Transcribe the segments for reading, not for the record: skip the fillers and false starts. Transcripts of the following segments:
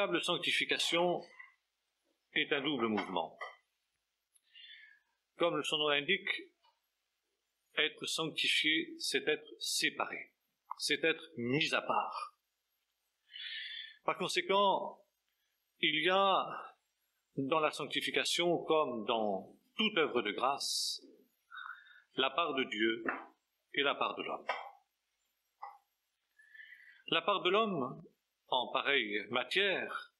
véritable sanctification est un double mouvement. Comme son nom l'indique, être sanctifié, c'est être séparé, c'est être mis à part. Par conséquent, il y a dans la sanctification, comme dans toute œuvre de grâce, la part de Dieu et la part de l'homme. La part de l'homme, en pareille matière,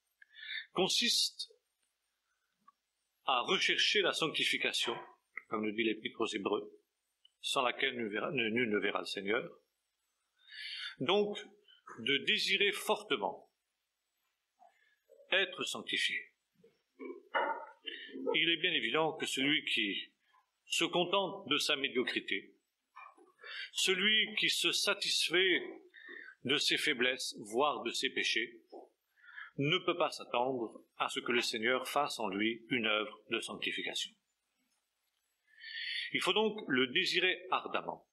consiste à rechercher la sanctification, comme le dit l'Épître aux Hébreux, sans laquelle nul ne verra le Seigneur. Donc, de désirer fortement être sanctifié. Il est bien évident que celui qui se contente de sa médiocrité, celui qui se satisfait de ses faiblesses, voire de ses péchés, ne peut pas s'attendre à ce que le Seigneur fasse en lui une œuvre de sanctification. Il faut donc le désirer ardemment,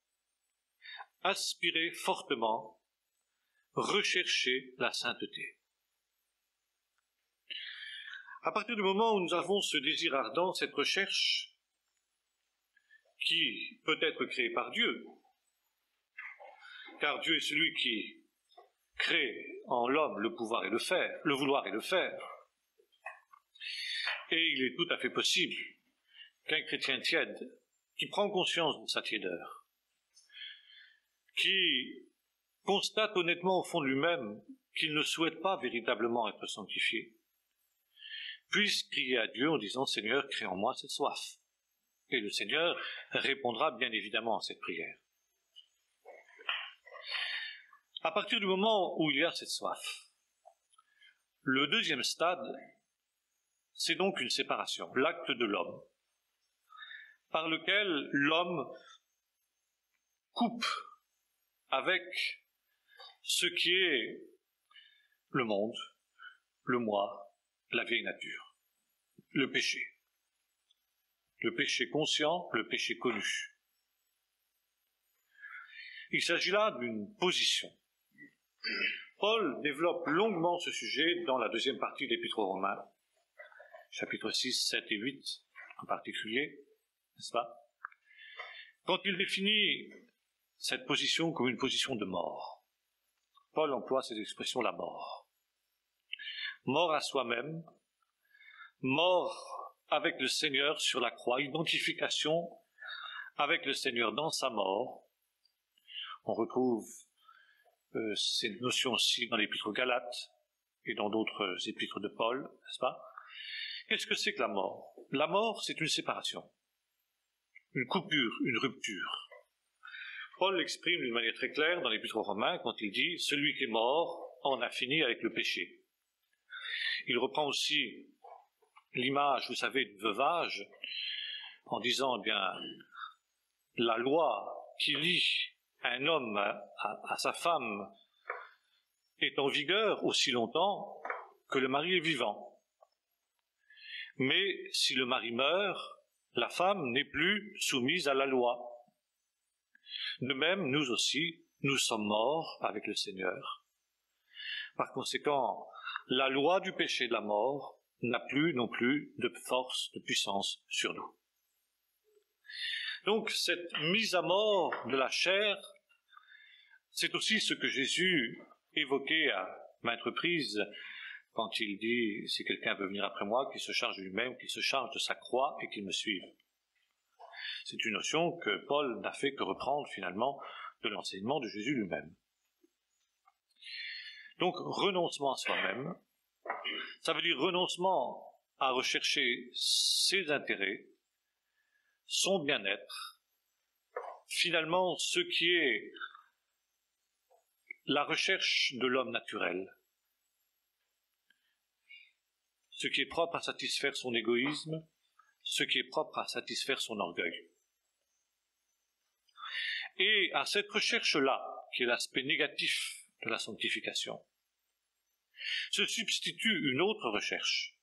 aspirer fortement, rechercher la sainteté. À partir du moment où nous avons ce désir ardent, cette recherche, qui peut être créée par Dieu, car Dieu est celui qui crée en l'homme le pouvoir et le faire, le vouloir et le faire. Et il est tout à fait possible qu'un chrétien tiède, qui prend conscience de sa tiédeur, qui constate honnêtement au fond de lui-même qu'il ne souhaite pas véritablement être sanctifié, puisse crier à Dieu en disant « Seigneur, crée en moi cette soif ». Et le Seigneur répondra bien évidemment à cette prière. À partir du moment où il y a cette soif, le deuxième stade, c'est donc une séparation, l'acte de l'homme, par lequel l'homme coupe avec ce qui est le monde, le moi, la vieille nature, le péché conscient, le péché connu. Il s'agit là d'une position. Paul développe longuement ce sujet dans la deuxième partie de l'Épître aux Romains, chapitres 6, 7 et 8 en particulier, n'est-ce pas? Quand il définit cette position comme une position de mort, Paul emploie cette expression, la mort. Mort à soi-même, mort avec le Seigneur sur la croix, identification avec le Seigneur dans sa mort. On retrouve ces notions-ci dans l'Épître aux Galates et dans d'autres épîtres de Paul, n'est-ce pas? Qu'est-ce que c'est que la mort? La mort, c'est une séparation, une coupure, une rupture. Paul l'exprime d'une manière très claire dans l'Épître aux Romains quand il dit « Celui qui est mort en a fini avec le péché ». Il reprend aussi l'image, vous savez, du veuvage, en disant, eh bien, la loi qui lie un homme à sa femme est en vigueur aussi longtemps que le mari est vivant. Mais si le mari meurt, la femme n'est plus soumise à la loi. De même, nous aussi, nous sommes morts avec le Seigneur. Par conséquent, la loi du péché et de la mort n'a plus non plus de force, de puissance sur nous. Donc, cette mise à mort de la chair, c'est aussi ce que Jésus évoquait à maintes reprises quand il dit « Si quelqu'un veut venir après moi, qu'il se charge de lui-même, qu'il se charge de sa croix et qu'il me suive ». C'est une notion que Paul n'a fait que reprendre finalement de l'enseignement de Jésus lui-même. Donc, renoncement à soi-même, ça veut dire renoncement à rechercher ses intérêts, son bien-être, finalement ce qui est la recherche de l'homme naturel, ce qui est propre à satisfaire son égoïsme, ce qui est propre à satisfaire son orgueil. Et à cette recherche-là, qui est l'aspect négatif de la sanctification, se substitue une autre recherche,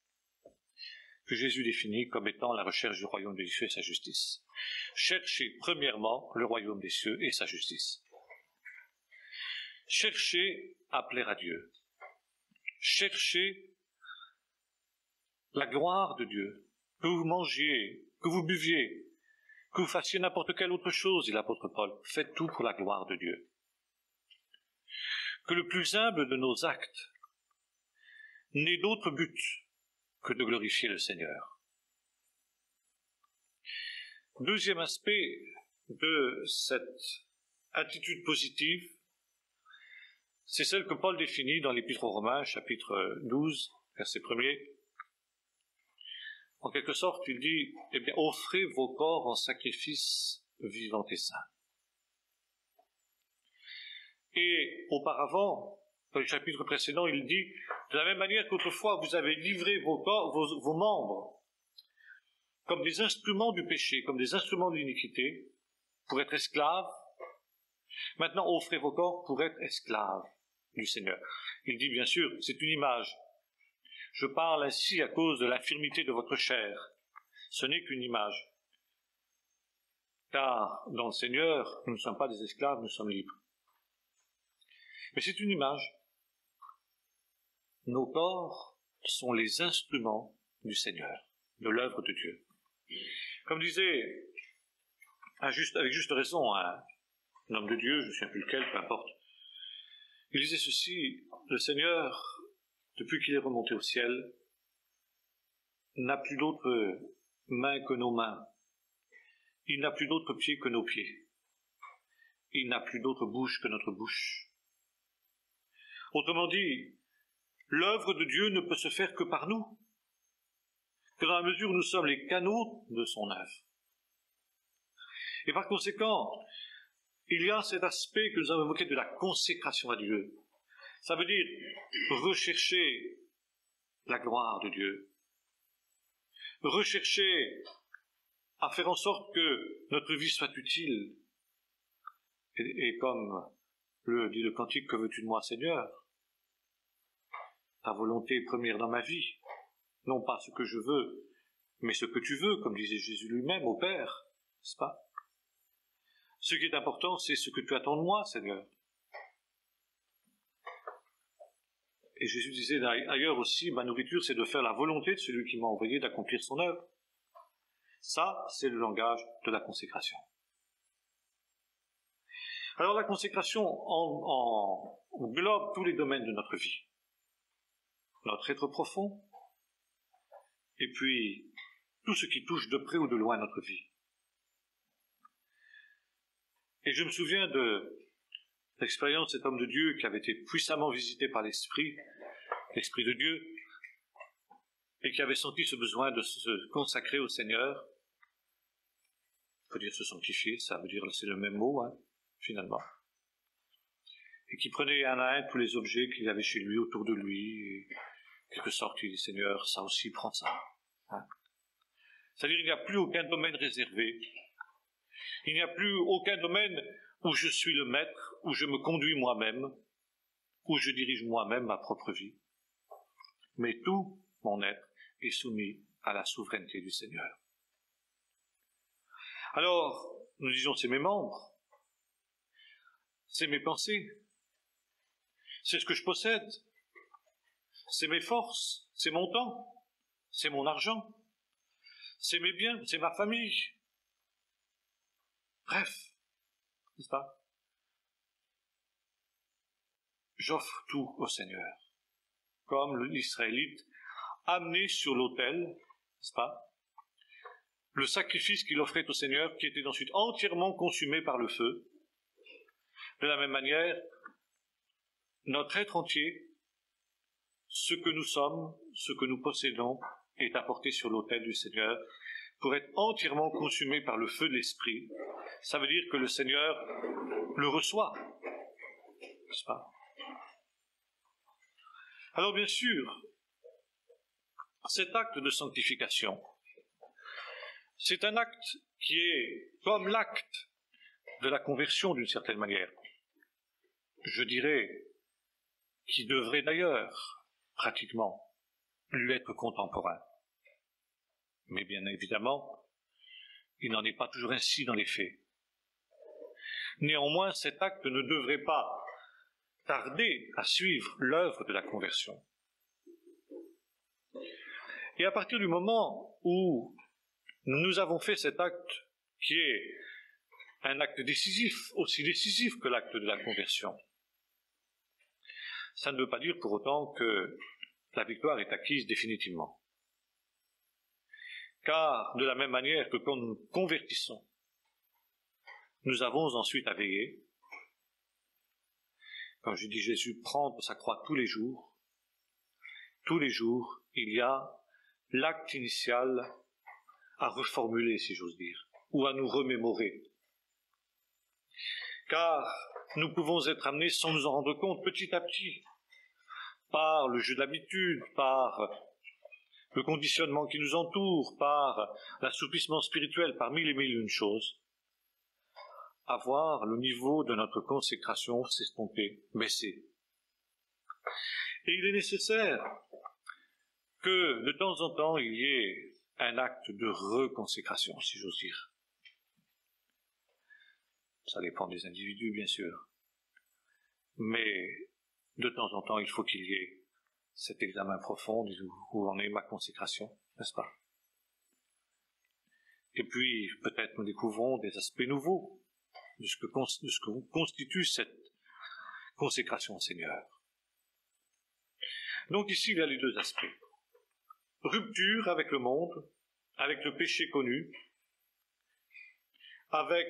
que Jésus définit comme étant la recherche du royaume des cieux et sa justice. Cherchez premièrement le royaume des cieux et sa justice. Cherchez à plaire à Dieu. Cherchez la gloire de Dieu, que vous mangiez, que vous buviez, que vous fassiez n'importe quelle autre chose, dit l'apôtre Paul, faites tout pour la gloire de Dieu. Que le plus humble de nos actes n'ait d'autre but que de glorifier le Seigneur. Deuxième aspect de cette attitude positive, c'est celle que Paul définit dans l'Épître aux Romains, chapitre 12, verset 1er. En quelque sorte, il dit, eh bien, offrez vos corps en sacrifice vivant et saint. Et auparavant, dans le chapitre précédent, il dit, de la même manière qu'autrefois vous avez livré vos corps, vos membres, comme des instruments du péché, comme des instruments de l'iniquité, pour être esclaves, maintenant offrez vos corps pour être esclaves du Seigneur. Il dit bien sûr, c'est une image. Je parle ainsi à cause de l'infirmité de votre chair. Ce n'est qu'une image. Car dans le Seigneur, nous ne sommes pas des esclaves, nous sommes libres. Mais c'est une image. Nos corps sont les instruments du Seigneur, de l'œuvre de Dieu. Comme disait, avec juste raison, un homme de Dieu, je ne sais plus lequel, peu importe, il disait ceci, le Seigneur, depuis qu'il est remonté au ciel, n'a plus d'autres mains que nos mains. Il n'a plus d'autres pieds que nos pieds. Il n'a plus d'autre bouche que notre bouche. Autrement dit, l'œuvre de Dieu ne peut se faire que par nous, que dans la mesure où nous sommes les canaux de son œuvre. Et par conséquent, il y a cet aspect que nous avons évoqué de la consécration à Dieu. Ça veut dire rechercher la gloire de Dieu, rechercher à faire en sorte que notre vie soit utile. Et comme le dit le cantique, que veux-tu de moi, Seigneur? Ta volonté première dans ma vie, non pas ce que je veux, mais ce que tu veux, comme disait Jésus lui-même au Père, n'est-ce pas? Ce qui est important, c'est ce que tu attends de moi, Seigneur. Et Jésus disait ailleurs aussi, ma nourriture, c'est de faire la volonté de celui qui m'a envoyé, d'accomplir son œuvre. Ça, c'est le langage de la consécration. Alors la consécration englobe tous les domaines de notre vie. Notre être profond, et puis tout ce qui touche de près ou de loin notre vie. Et je me souviens de l'expérience de cet homme de Dieu qui avait été puissamment visité par l'Esprit de Dieu, et qui avait senti ce besoin de se consacrer au Seigneur. Il faut dire se sanctifier, ça veut dire, c'est le même mot, finalement. Et qui prenait un à un tous les objets qu'il avait chez lui, autour de lui, et en quelque sorte, il dit, Seigneur, ça aussi, prends ça. C'est-à-dire, il n'y a plus aucun domaine réservé. Il n'y a plus aucun domaine où je suis le maître, où je me conduis moi-même, où je dirige moi-même ma propre vie. Mais tout mon être est soumis à la souveraineté du Seigneur. Alors, nous disons, c'est mes membres, c'est mes pensées, c'est ce que je possède, c'est mes forces, c'est mon temps, c'est mon argent, c'est mes biens, c'est ma famille. Bref, n'est-ce pas? J'offre tout au Seigneur, comme l'Israélite amené sur l'autel, n'est-ce pas? Le sacrifice qu'il offrait au Seigneur, qui était ensuite entièrement consumé par le feu. De la même manière, notre être entier, ce que nous sommes, ce que nous possédons, est apporté sur l'autel du Seigneur pour être entièrement consumé par le feu de l'Esprit. Ça veut dire que le Seigneur le reçoit, n'est-ce pas? Alors bien sûr, cet acte de sanctification, c'est un acte qui est comme l'acte de la conversion d'une certaine manière. Je dirais qui devrait d'ailleurs, pratiquement, lui être contemporain. Mais bien évidemment, il n'en est pas toujours ainsi dans les faits. Néanmoins, cet acte ne devrait pas tarder à suivre l'œuvre de la conversion. Et à partir du moment où nous avons fait cet acte qui est un acte décisif, aussi décisif que l'acte de la conversion, ça ne veut pas dire pour autant que la victoire est acquise définitivement. Car de la même manière que quand nous nous convertissons, nous avons ensuite à veiller. Quand je dis Jésus prendre sa croix tous les jours, il y a l'acte initial à reformuler, si j'ose dire, ou à nous remémorer. Car nous pouvons être amenés, sans nous en rendre compte, petit à petit, par le jeu de l'habitude, par le conditionnement qui nous entoure, par l'assouplissement spirituel, par mille et mille une choses, à voir le niveau de notre consécration s'estomper, baisser. Et il est nécessaire que de temps en temps il y ait un acte de reconsécration, si j'ose dire. Ça dépend des individus, bien sûr. Mais de temps en temps, il faut qu'il y ait cet examen profond où en est ma consécration, n'est-ce pas? Et puis, peut-être nous découvrons des aspects nouveaux de ce que constitue cette consécration au Seigneur. Donc ici, il y a les deux aspects. Rupture avec le monde, avec le péché connu, avec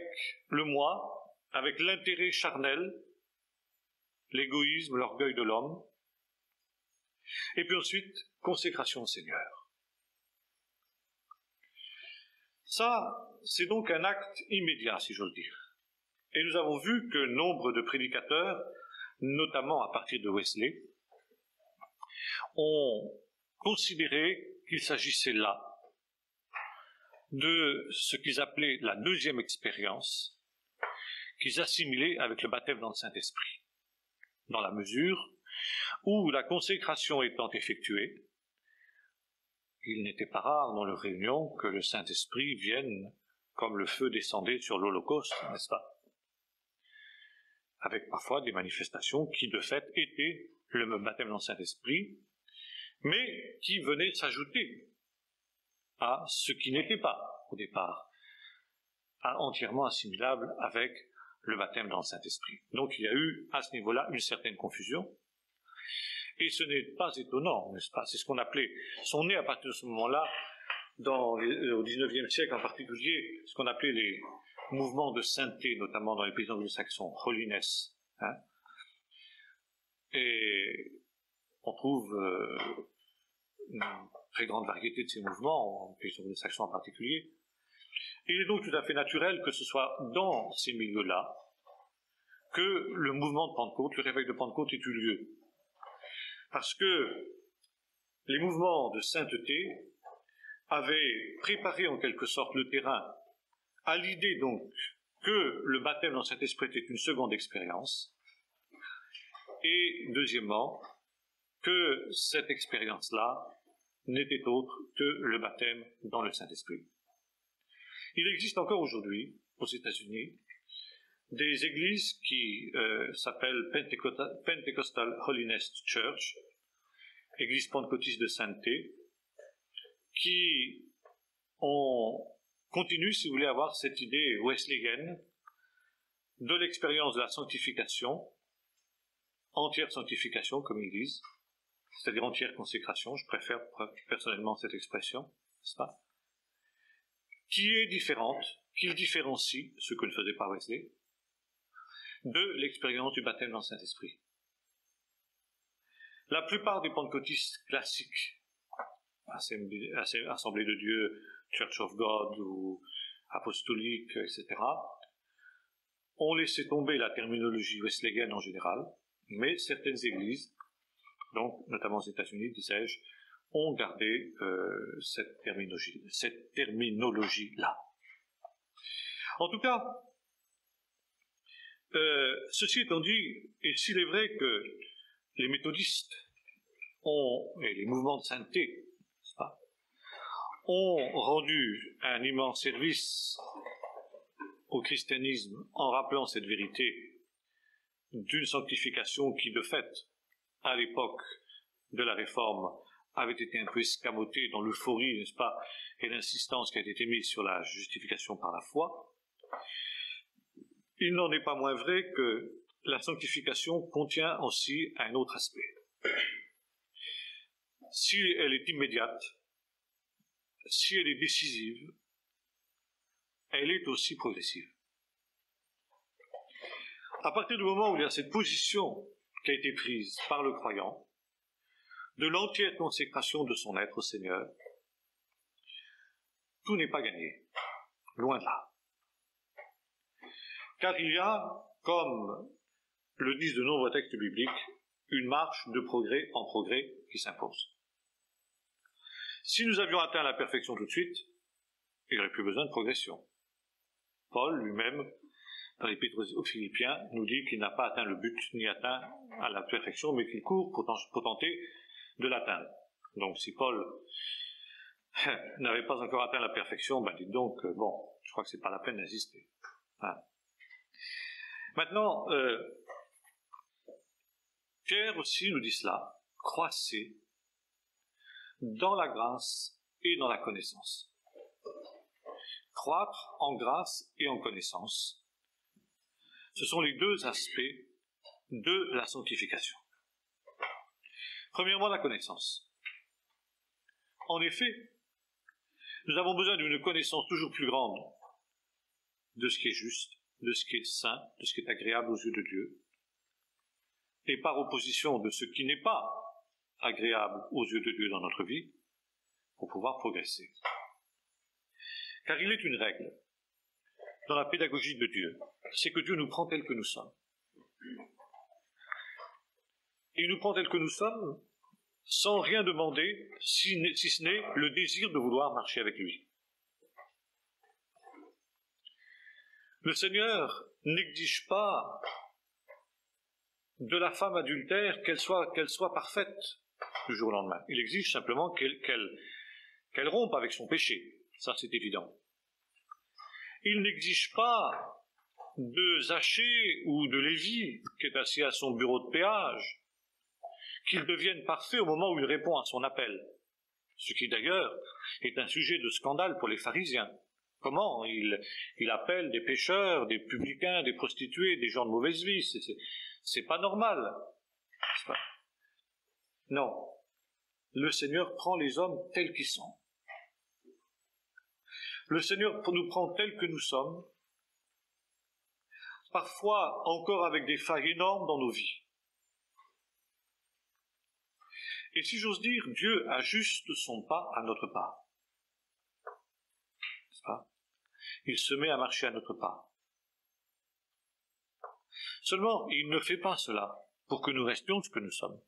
le moi, avec l'intérêt charnel, l'égoïsme, l'orgueil de l'homme, et puis ensuite, consécration au Seigneur. Ça, c'est donc un acte immédiat, si j'ose dire. Et nous avons vu que nombre de prédicateurs, notamment à partir de Wesley, ont considéré qu'il s'agissait là de ce qu'ils appelaient la deuxième expérience, qu'ils assimilaient avec le baptême dans le Saint-Esprit, dans la mesure où la consécration étant effectuée, il n'était pas rare dans leur réunion que le Saint-Esprit vienne comme le feu descendait sur l'Holocauste, n'est-ce pas? Avec parfois des manifestations qui de fait étaient le baptême dans le Saint-Esprit, mais qui venaient s'ajouter à ce qui n'était pas au départ, entièrement assimilable avec le baptême dans le Saint-Esprit. Donc il y a eu à ce niveau-là une certaine confusion, et ce n'est pas étonnant, n'est-ce pas? C'est ce qu'on appelait, sont nés à partir de ce moment-là, au XIXe siècle en particulier, ce qu'on appelait les mouvements de sainteté, notamment dans les pays anglo-saxons, holiness. Et on trouve une très grande variété de ces mouvements, en pays anglo-saxons en particulier. Il est donc tout à fait naturel que ce soit dans ces milieux-là que le mouvement de Pentecôte, le réveil de Pentecôte ait eu lieu. Parce que les mouvements de sainteté avaient préparé en quelque sorte le terrain à l'idée donc que le baptême dans le Saint-Esprit était une seconde expérience, et deuxièmement, que cette expérience-là n'était autre que le baptême dans le Saint-Esprit. Il existe encore aujourd'hui, aux États-Unis, des églises qui s'appellent Pentecostal Holiness Church, églises pentecôtistes de sainteté, qui continuent, si vous voulez, à avoir cette idée wesleyenne de l'expérience de la sanctification, entière sanctification, comme ils disent, c'est-à-dire entière consécration, je préfère personnellement cette expression, n'est-ce pas, qui est différente, qui différencie, ce que ne faisait pas Wesley, de l'expérience du baptême dans le Saint-Esprit. La plupart des pentecôtistes classiques, Assemblée de Dieu, Church of God ou apostolique, etc., ont laissé tomber la terminologie wesleyenne en général, mais certaines églises, donc notamment aux États-Unis, disais-je, ont gardé cette terminologie-là. En tout cas, ceci étant dit, et s'il est vrai que les méthodistes et les mouvements de sainteté, n'est-ce pas, ont rendu un immense service au christianisme en rappelant cette vérité d'une sanctification qui, de fait, à l'époque de la Réforme, avait été un peu escamoté dans l'euphorie, n'est-ce pas, et l'insistance qui a été mise sur la justification par la foi, il n'en est pas moins vrai que la sanctification contient aussi un autre aspect. Si elle est immédiate, si elle est décisive, elle est aussi progressive. À partir du moment où il y a cette position qui a été prise par le croyant, de l'entière consécration de son être au Seigneur, tout n'est pas gagné, loin de là. Car il y a, comme le disent de nombreux textes bibliques, une marche de progrès en progrès qui s'impose. Si nous avions atteint la perfection tout de suite, il n'y aurait plus besoin de progression. Paul lui-même, dans l'Épître aux Philippiens, nous dit qu'il n'a pas atteint le but ni atteint à la perfection, mais qu'il court pour tenter de l'atteindre. Donc si Paul n'avait pas encore atteint la perfection, dites donc, je crois que c'est pas la peine d'insister. Hein. Maintenant, Pierre aussi nous dit cela, croissez dans la grâce et dans la connaissance. Croître en grâce et en connaissance, ce sont les deux aspects de la sanctification. Premièrement, la connaissance. En effet, nous avons besoin d'une connaissance toujours plus grande de ce qui est juste, de ce qui est saint, de ce qui est agréable aux yeux de Dieu, et par opposition de ce qui n'est pas agréable aux yeux de Dieu dans notre vie, pour pouvoir progresser. Car il est une règle dans la pédagogie de Dieu, c'est que Dieu nous prend tels que nous sommes. Et il nous prend tels que nous sommes sans rien demander, si ce n'est le désir de vouloir marcher avec lui. Le Seigneur n'exige pas de la femme adultère qu'elle soit parfaite du jour au lendemain. Il exige simplement qu'elle rompe avec son péché. Ça, c'est évident. Il n'exige pas de Zachée ou de Lévi, qui est assis à son bureau de péage, qu'il devienne parfait au moment où il répond à son appel. Ce qui, d'ailleurs, est un sujet de scandale pour les pharisiens. Comment il appelle des pécheurs, des publicains, des prostituées, des gens de mauvaise vie. C'est pas normal. C'est pas... Non. Le Seigneur prend les hommes tels qu'ils sont. Le Seigneur nous prend tels que nous sommes, parfois encore avec des failles énormes dans nos vies. Et si j'ose dire, Dieu ajuste son pas à notre pas. N'est-ce pas ? Il se met à marcher à notre pas. Seulement, il ne fait pas cela pour que nous restions ce que nous sommes.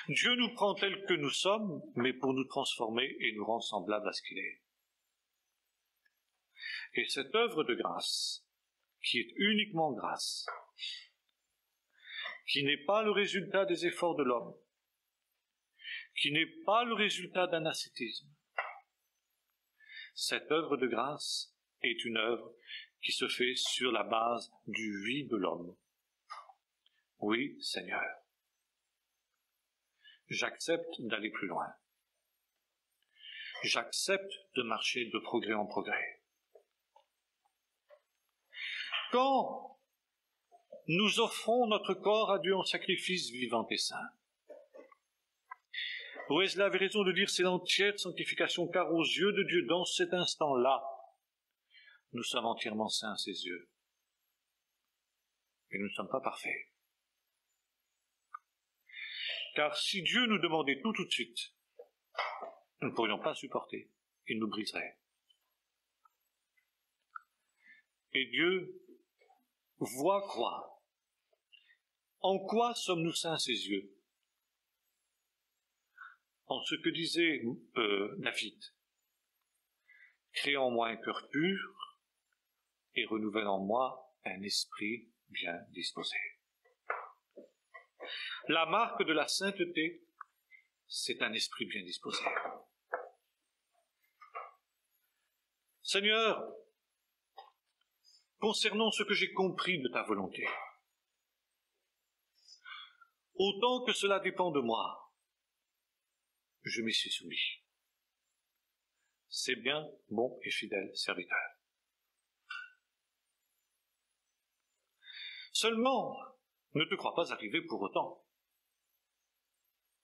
Dieu nous prend tels que nous sommes, mais pour nous transformer et nous rendre semblables à ce qu'il est. Et cette œuvre de grâce, qui est uniquement grâce, qui n'est pas le résultat des efforts de l'homme, qui n'est pas le résultat d'un ascétisme, cette œuvre de grâce est une œuvre qui se fait sur la base du oui de l'homme. Oui, Seigneur, j'accepte d'aller plus loin. J'accepte de marcher de progrès en progrès. Quand nous offrons notre corps à Dieu en sacrifice vivant et saint, Wesley avait raison de dire c'est l'entière sanctification, car aux yeux de Dieu, dans cet instant-là, nous sommes entièrement saints à ses yeux. Et nous ne sommes pas parfaits. Car si Dieu nous demandait tout de suite, nous ne pourrions pas supporter. Il nous briserait. Et Dieu voit quoi? En quoi sommes-nous saints à ses yeux? En ce que disait David. Crée en moi un cœur pur et renouvelle en moi un esprit bien disposé. La marque de la sainteté, c'est un esprit bien disposé. Seigneur, concernant ce que j'ai compris de ta volonté, autant que cela dépend de moi, je m'y suis soumis. C'est bien, bon et fidèle serviteur. Seulement, ne te crois pas arrivé pour autant.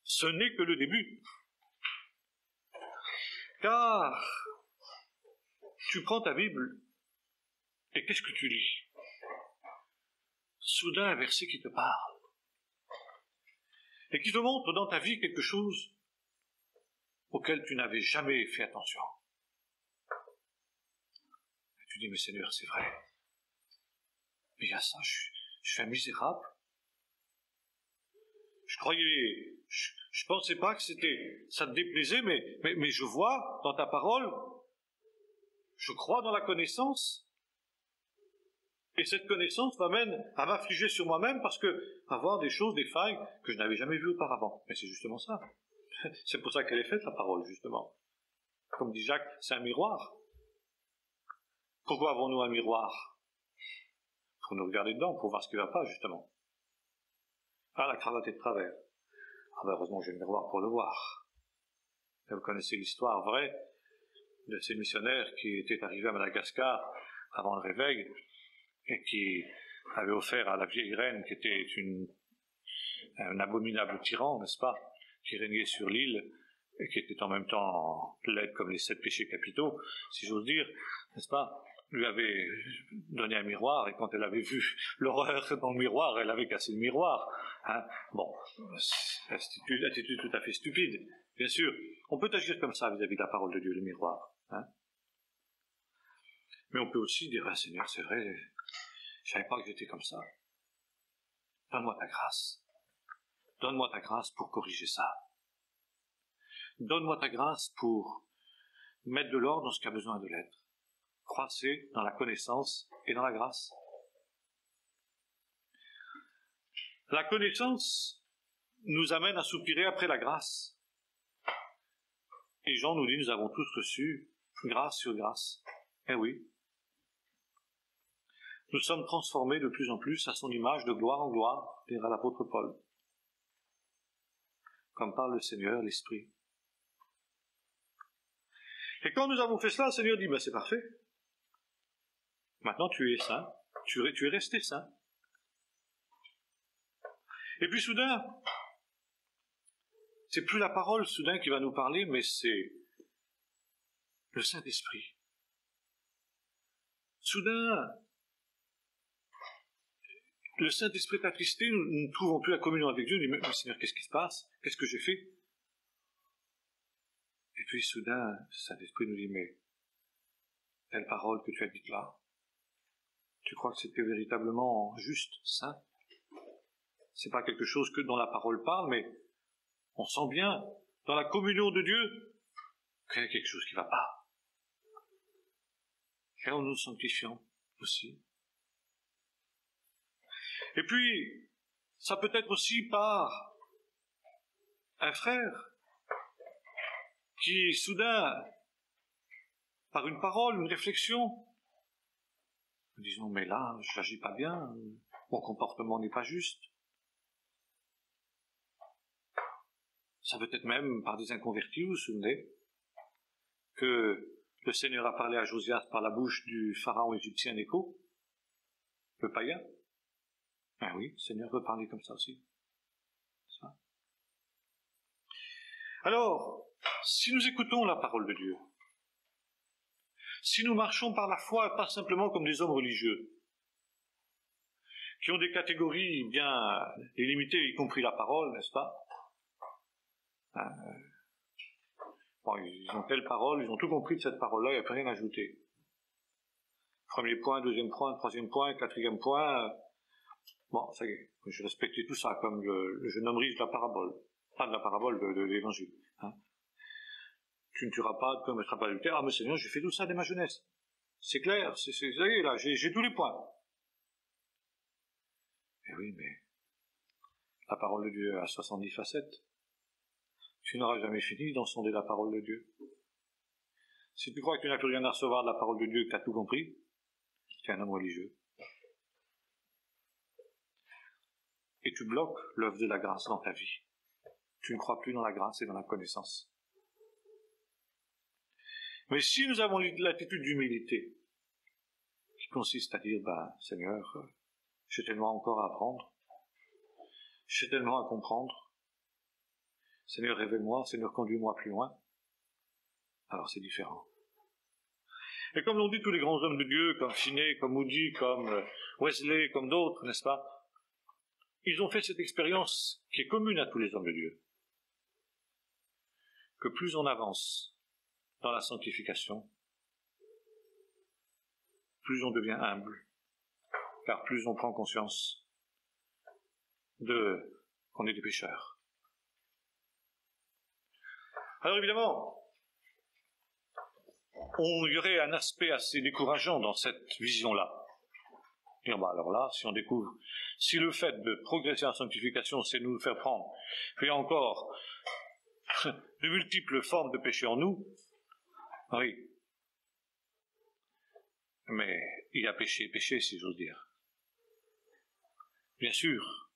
Ce n'est que le début. Car tu prends ta Bible et qu'est-ce que tu lis? Soudain, un verset qui te parle et qui te montre dans ta vie quelque chose auquel tu n'avais jamais fait attention. Et tu dis, mais Seigneur, c'est vrai. Mais il y a ça, je suis un misérable. Je pensais pas que ça te déplaisait, mais je vois dans ta parole, je crois dans la connaissance, et cette connaissance m'amène à m'affliger sur moi-même parce que avoir des choses, des failles que je n'avais jamais vues auparavant. Mais c'est justement ça. C'est pour ça qu'elle est faite, la parole, justement. Comme dit Jacques, c'est un miroir. Pourquoi avons-nous un miroir? Pour nous regarder dedans, pour voir ce qui ne va pas, justement. Ah, la cravate est de travers. Ah ben heureusement, j'ai le miroir pour le voir. Et vous connaissez l'histoire vraie de ces missionnaires qui étaient arrivés à Madagascar avant le réveil et qui avaient offert à la vieille reine, qui était un abominable tyran, n'est-ce pas, qui régnait sur l'île et qui était en même temps laide comme les 7 péchés capitaux, si j'ose dire, n'est-ce pas, lui avait donné un miroir, et quand elle avait vu l'horreur dans le miroir, elle avait cassé le miroir. Hein. Bon, attitude tout à fait stupide, bien sûr. On peut agir comme ça vis-à-vis de la parole de Dieu, le miroir. Hein. Mais on peut aussi dire, ah, Seigneur, c'est vrai, je ne savais pas que j'étais comme ça. Donne-moi ta grâce. Donne-moi ta grâce pour corriger ça. Donne-moi ta grâce pour mettre de l'ordre dans ce qui a besoin de l'être. Croissez dans la connaissance et dans la grâce. La connaissance nous amène à soupirer après la grâce. Et Jean nous dit, nous avons tous reçu grâce sur grâce. Eh oui. Nous sommes transformés de plus en plus à son image de gloire en gloire, dira l'apôtre Paul. Comme parle le Seigneur, l'Esprit. Et quand nous avons fait cela, le Seigneur dit, c'est parfait. Maintenant tu es saint, tu es resté saint. Et puis soudain, c'est plus la parole soudain qui va nous parler, mais c'est le Saint-Esprit. Soudain, le Saint-Esprit est attristé, nous ne trouvons plus la communion avec Dieu, nous disons, mais Seigneur, qu'est-ce qui se passe? Qu'est-ce que j'ai fait? Et puis soudain, le Saint-Esprit nous dit, mais telle parole que tu as dite là, tu crois que c'était véritablement juste, saint? C'est pas quelque chose que dont la parole parle, mais on sent bien, dans la communion de Dieu, qu'il y a quelque chose qui ne va pas. Et en nous sanctifiant aussi. Et puis, ça peut être aussi par un frère qui, soudain, par une parole, une réflexion, disons, mais là, je n'agis pas bien, mon comportement n'est pas juste. Ça peut être même par des inconvertis, vous vous souvenez, que le Seigneur a parlé à Josias par la bouche du pharaon égyptien Nécho, le païen. Ben oui, le Seigneur veut parler comme ça aussi. Ça. Alors, si nous écoutons la parole de Dieu, si nous marchons par la foi, pas simplement comme des hommes religieux, qui ont des catégories bien délimitées, y compris la parole, n'est-ce pas? Bon, ils ont telle parole, ils ont tout compris de cette parole-là, il n'y a plus rien à ajouter. Premier point, deuxième point, troisième point, quatrième point. Bon, ça y est, je respectais tout ça, comme le jeune homme riche de la parabole. Pas de la parabole, de l'évangile. Hein. Tu ne tueras pas, tu ne commettras pas d'adultère. Ah, mais Seigneur, j'ai fait tout ça dès ma jeunesse. C'est clair, ça y est, là, j'ai tous les points. Eh oui, mais la parole de Dieu a 70 facettes. Tu n'auras jamais fini d'en sonder la parole de Dieu. Si tu crois que tu n'as plus rien à recevoir de la parole de Dieu, que tu as tout compris, tu es un homme religieux. Et tu bloques l'œuvre de la grâce dans ta vie. tu ne crois plus dans la grâce et dans la connaissance. Mais si nous avons l'attitude d'humilité, qui consiste à dire, Seigneur, j'ai tellement encore à apprendre, j'ai tellement à comprendre, Seigneur, révèle-moi, Seigneur, conduis-moi plus loin, alors c'est différent. Et comme l'ont dit tous les grands hommes de Dieu, comme Finney, comme Moody, comme Wesley, comme d'autres, n'est-ce pas, ils ont fait cette expérience qui est commune à tous les hommes de Dieu, que plus on avance dans la sanctification, plus on devient humble, car plus on prend conscience qu'on est des pécheurs. Alors évidemment, il y aurait un aspect assez décourageant dans cette vision-là. Dire, alors là, si le fait de progresser en sanctification, c'est nous faire prendre, puis encore, de multiples formes de péché en nous, oui. Mais il y a péché, si j'ose dire. Bien sûr,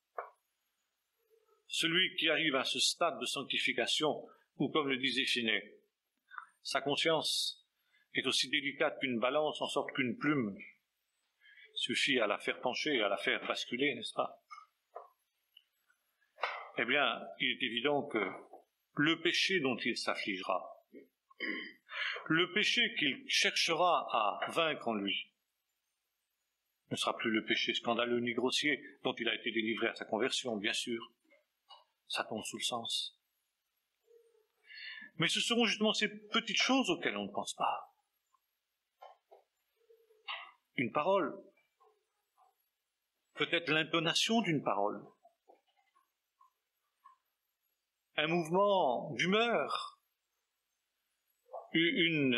celui qui arrive à ce stade de sanctification, ou comme le disait Finney, sa conscience est aussi délicate qu'une balance, en sorte qu'une plume suffit à la faire pencher, à la faire basculer, n'est-ce pas? Eh bien, il est évident que le péché dont il s'affligera, le péché qu'il cherchera à vaincre en lui, ne sera plus le péché scandaleux ni grossier dont il a été délivré à sa conversion, bien sûr. Ça tombe sous le sens. Mais ce seront justement ces petites choses auxquelles on ne pense pas. Une parole, peut-être l'intonation d'une parole, un mouvement d'humeur, une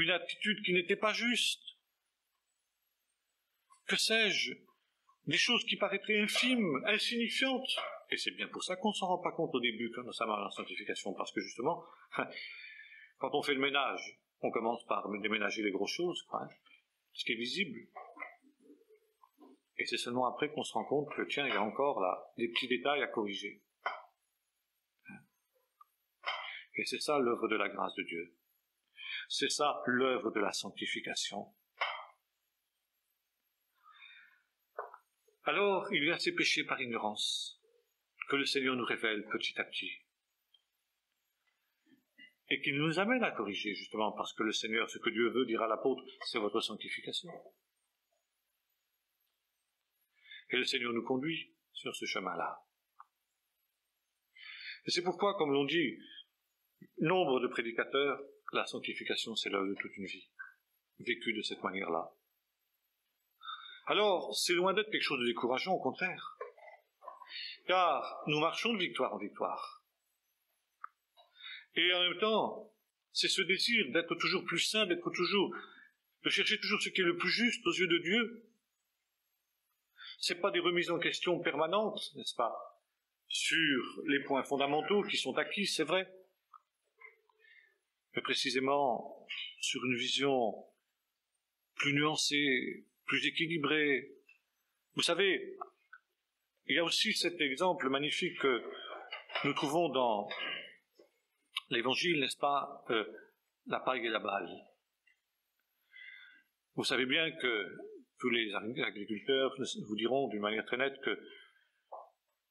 attitude qui n'était pas juste, que sais-je, des choses qui paraîtraient infimes, insignifiantes. Et c'est bien pour ça qu'on ne s'en rend pas compte au début quand ça marche en sanctification, parce que justement, quand on fait le ménage, on commence par déménager les grosses choses, ce qui est visible. Et c'est seulement après qu'on se rend compte que, tiens, il y a encore là des petits détails à corriger. Et c'est ça l'œuvre de la grâce de Dieu. C'est ça l'œuvre de la sanctification. Alors, il y a ces péchés par ignorance que le Seigneur nous révèle petit à petit et qui nous amène à corriger, justement, parce que le Seigneur, ce que Dieu veut, dire à l'apôtre, c'est votre sanctification. Et le Seigneur nous conduit sur ce chemin-là. Et c'est pourquoi, comme l'on dit, nombre de prédicateurs, la sanctification, c'est l'œuvre de toute une vie, vécue de cette manière-là. Alors, c'est loin d'être quelque chose de décourageant, au contraire. Car nous marchons de victoire en victoire. Et en même temps, c'est ce désir d'être toujours plus saint, de chercher toujours ce qui est le plus juste aux yeux de Dieu. C'est pas des remises en question permanentes, n'est-ce pas, sur les points fondamentaux qui sont acquis, c'est vrai. Mais précisément sur une vision plus nuancée, plus équilibrée. Vous savez, il y a aussi cet exemple magnifique que nous trouvons dans l'Évangile, n'est-ce pas, la paille et la balle. Vous savez bien que tous les agriculteurs vous diront d'une manière très nette que,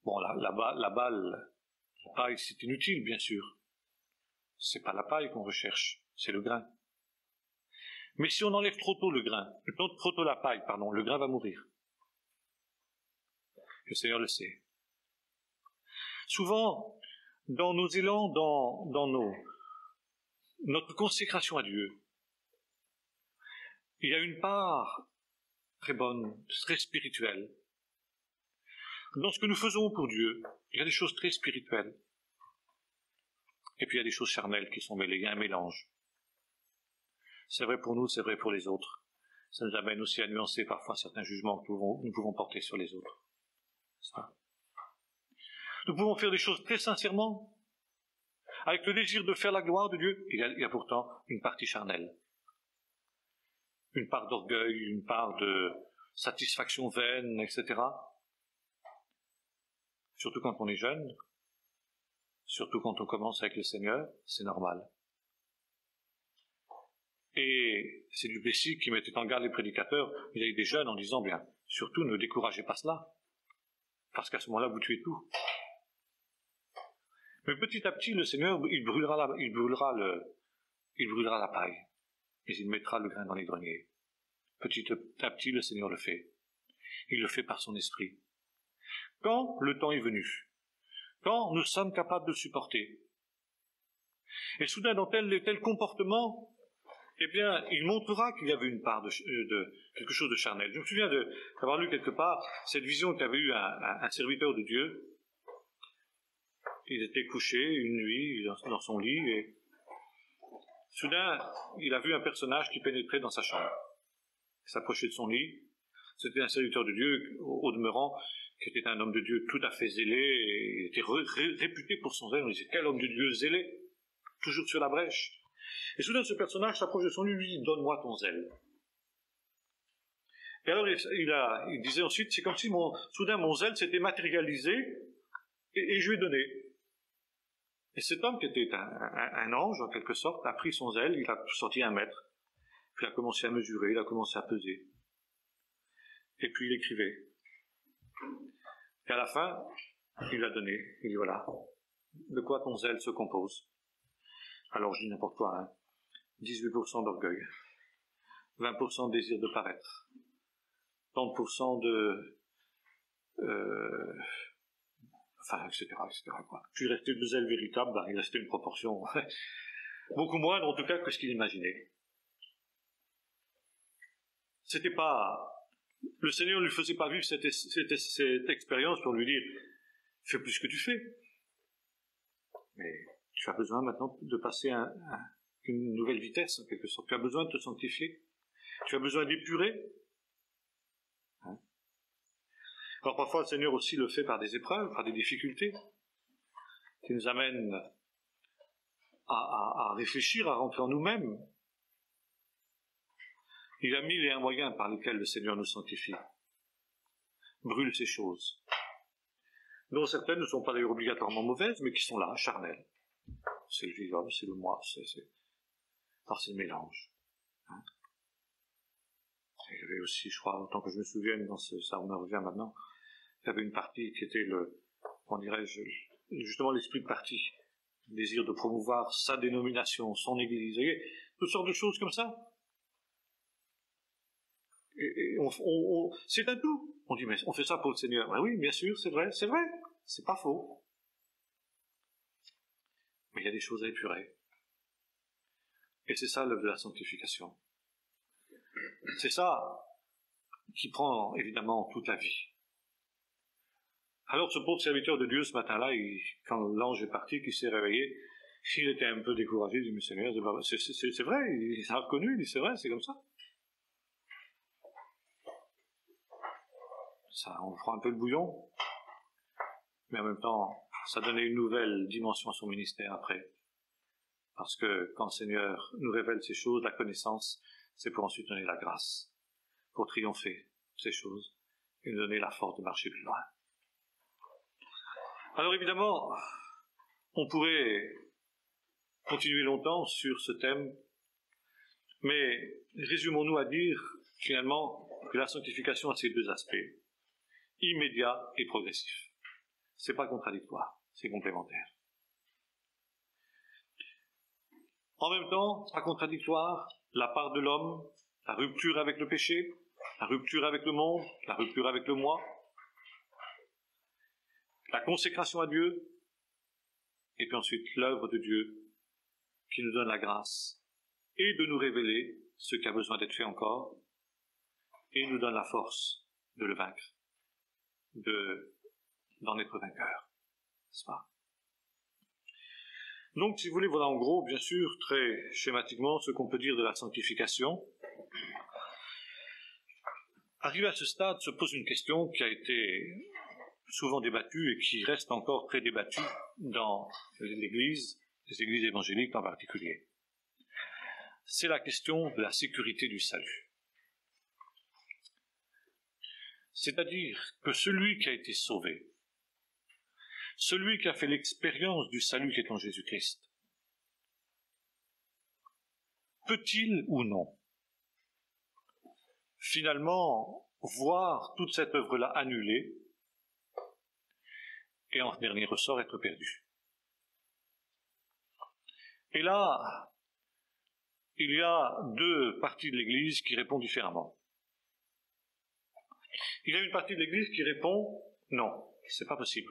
la paille, c'est inutile, bien sûr. C'est pas la paille qu'on recherche, c'est le grain. Mais si on enlève trop tôt la paille, le grain va mourir. Le Seigneur le sait. Souvent, dans nos élans, dans notre consécration à Dieu, il y a une part très bonne, très spirituelle. Dans ce que nous faisons pour Dieu, il y a des choses très spirituelles. Et puis il y a des choses charnelles qui sont mêlées, il y a un mélange. C'est vrai pour nous, c'est vrai pour les autres. Ça nous amène aussi à nuancer parfois certains jugements que nous pouvons porter sur les autres. Ça. Nous pouvons faire des choses très sincèrement, avec le désir de faire la gloire de Dieu. Il y a pourtant une partie charnelle. Une part d'orgueil, une part de satisfaction vaine, etc. Surtout quand on est jeune. surtout quand on commence avec le Seigneur, c'est normal. Et c'est Duplessis qui mettait en garde les prédicateurs, il y a eu des jeunes en disant, bien, surtout ne découragez pas cela, parce qu'à ce moment-là, vous tuez tout. Mais petit à petit, le Seigneur, il brûlera la paille, et il mettra le grain dans les greniers. Petit à petit, le Seigneur le fait. Il le fait par son esprit. Quand le temps est venu, quand nous sommes capables de le supporter, et soudain, dans tel et tel comportement, eh bien, il montrera qu'il y avait une part de quelque chose de charnel. Je me souviens d'avoir lu quelque part cette vision qu'avait eue un serviteur de Dieu. Il était couché une nuit dans son lit et soudain, il a vu un personnage qui pénétrait dans sa chambre. Il s'approchait de son lit. C'était un serviteur de Dieu, au demeurant, qui était un homme de Dieu tout à fait zélé et était réputé pour son zèle. On disait, quel homme de Dieu zélé, toujours sur la brèche. Et soudain, ce personnage s'approche de son lit et lui dit, donne-moi ton zèle. Et alors, il disait ensuite, c'est comme si soudain mon zèle s'était matérialisé et je lui ai donné. Et cet homme, qui était un ange, en quelque sorte, a pris son zèle, il a sorti 1 mètre, puis il a commencé à mesurer, il a commencé à peser. Et puis il écrivait. Et à la fin, il l'a donné. Il dit, voilà, de quoi ton zèle se compose? Alors je dis n'importe quoi, hein. 18% d'orgueil, 20% de désir de paraître, 30% etc., quoi. Puis il restait 2 zèles véritables, il restait une proportion beaucoup moindre, en tout cas, que ce qu'il imaginait. C'était pas... Le Seigneur ne lui faisait pas vivre cette expérience pour lui dire « Fais plus que tu fais ». Mais tu as besoin maintenant de passer une nouvelle vitesse, en quelque sorte. Tu as besoin de te sanctifier. Tu as besoin d'épurer. Hein? Alors parfois, le Seigneur aussi le fait par des épreuves, par des difficultés, qui nous amènent à réfléchir, à rentrer en nous-mêmes. Il a mis les moyens par lesquels le Seigneur nous sanctifie. Brûle ces choses, dont certaines ne sont pas d'ailleurs obligatoirement mauvaises, mais qui sont là, charnelles. C'est le vieil homme, c'est le moi, alors c'est le mélange. Hein? Il y avait aussi, je crois, autant que je me souvienne, ça me revient maintenant, il y avait une partie qui était justement l'esprit de parti, le désir de promouvoir sa dénomination, son église, toutes sortes de choses comme ça. Et c'est un tout. On dit, mais on fait ça pour le Seigneur. Ben oui, bien sûr, c'est vrai, c'est pas faux. Mais il y a des choses à épurer. Et c'est ça l'œuvre de la sanctification. C'est ça qui prend évidemment toute la vie. Alors ce pauvre serviteur de Dieu ce matin-là, quand l'ange est parti, qu'il s'est réveillé, il était un peu découragé, il dit, mais Seigneur, c'est vrai, il s'est reconnu, il dit, c'est vrai, c'est comme ça. Ça, on prend un peu le bouillon, mais en même temps, ça donnait une nouvelle dimension à son ministère après. Parce que quand le Seigneur nous révèle ces choses, la connaissance, c'est pour ensuite donner la grâce, pour triompher de ces choses, et nous donner la force de marcher plus loin. Alors évidemment, on pourrait continuer longtemps sur ce thème, mais résumons-nous à dire, finalement, que la sanctification a ces 2 aspects. Immédiat et progressif. C'est pas contradictoire, c'est complémentaire. En même temps, pas contradictoire, la part de l'homme, la rupture avec le péché, la rupture avec le monde, la rupture avec le moi, la consécration à Dieu, et puis ensuite l'œuvre de Dieu qui nous donne la grâce et de nous révéler ce qui a besoin d'être fait encore, et nous donne la force de le vaincre. D'en être vainqueur, n'est-ce pas? Donc, si vous voulez, voilà en gros, bien sûr, très schématiquement, ce qu'on peut dire de la sanctification. Arrivé à ce stade, se pose une question qui a été souvent débattue et qui reste encore très débattue dans l'Église, les églises évangéliques en particulier. C'est la question de la sécurité du salut. C'est-à-dire que celui qui a été sauvé, celui qui a fait l'expérience du salut qui est en Jésus-Christ, peut-il ou non finalement voir toute cette œuvre-là annulée et en dernier ressort être perdu? Et là, il y a deux parties de l'Église qui répondent différemment. Il y a une partie de l'Église qui répond « Non, c'est pas possible.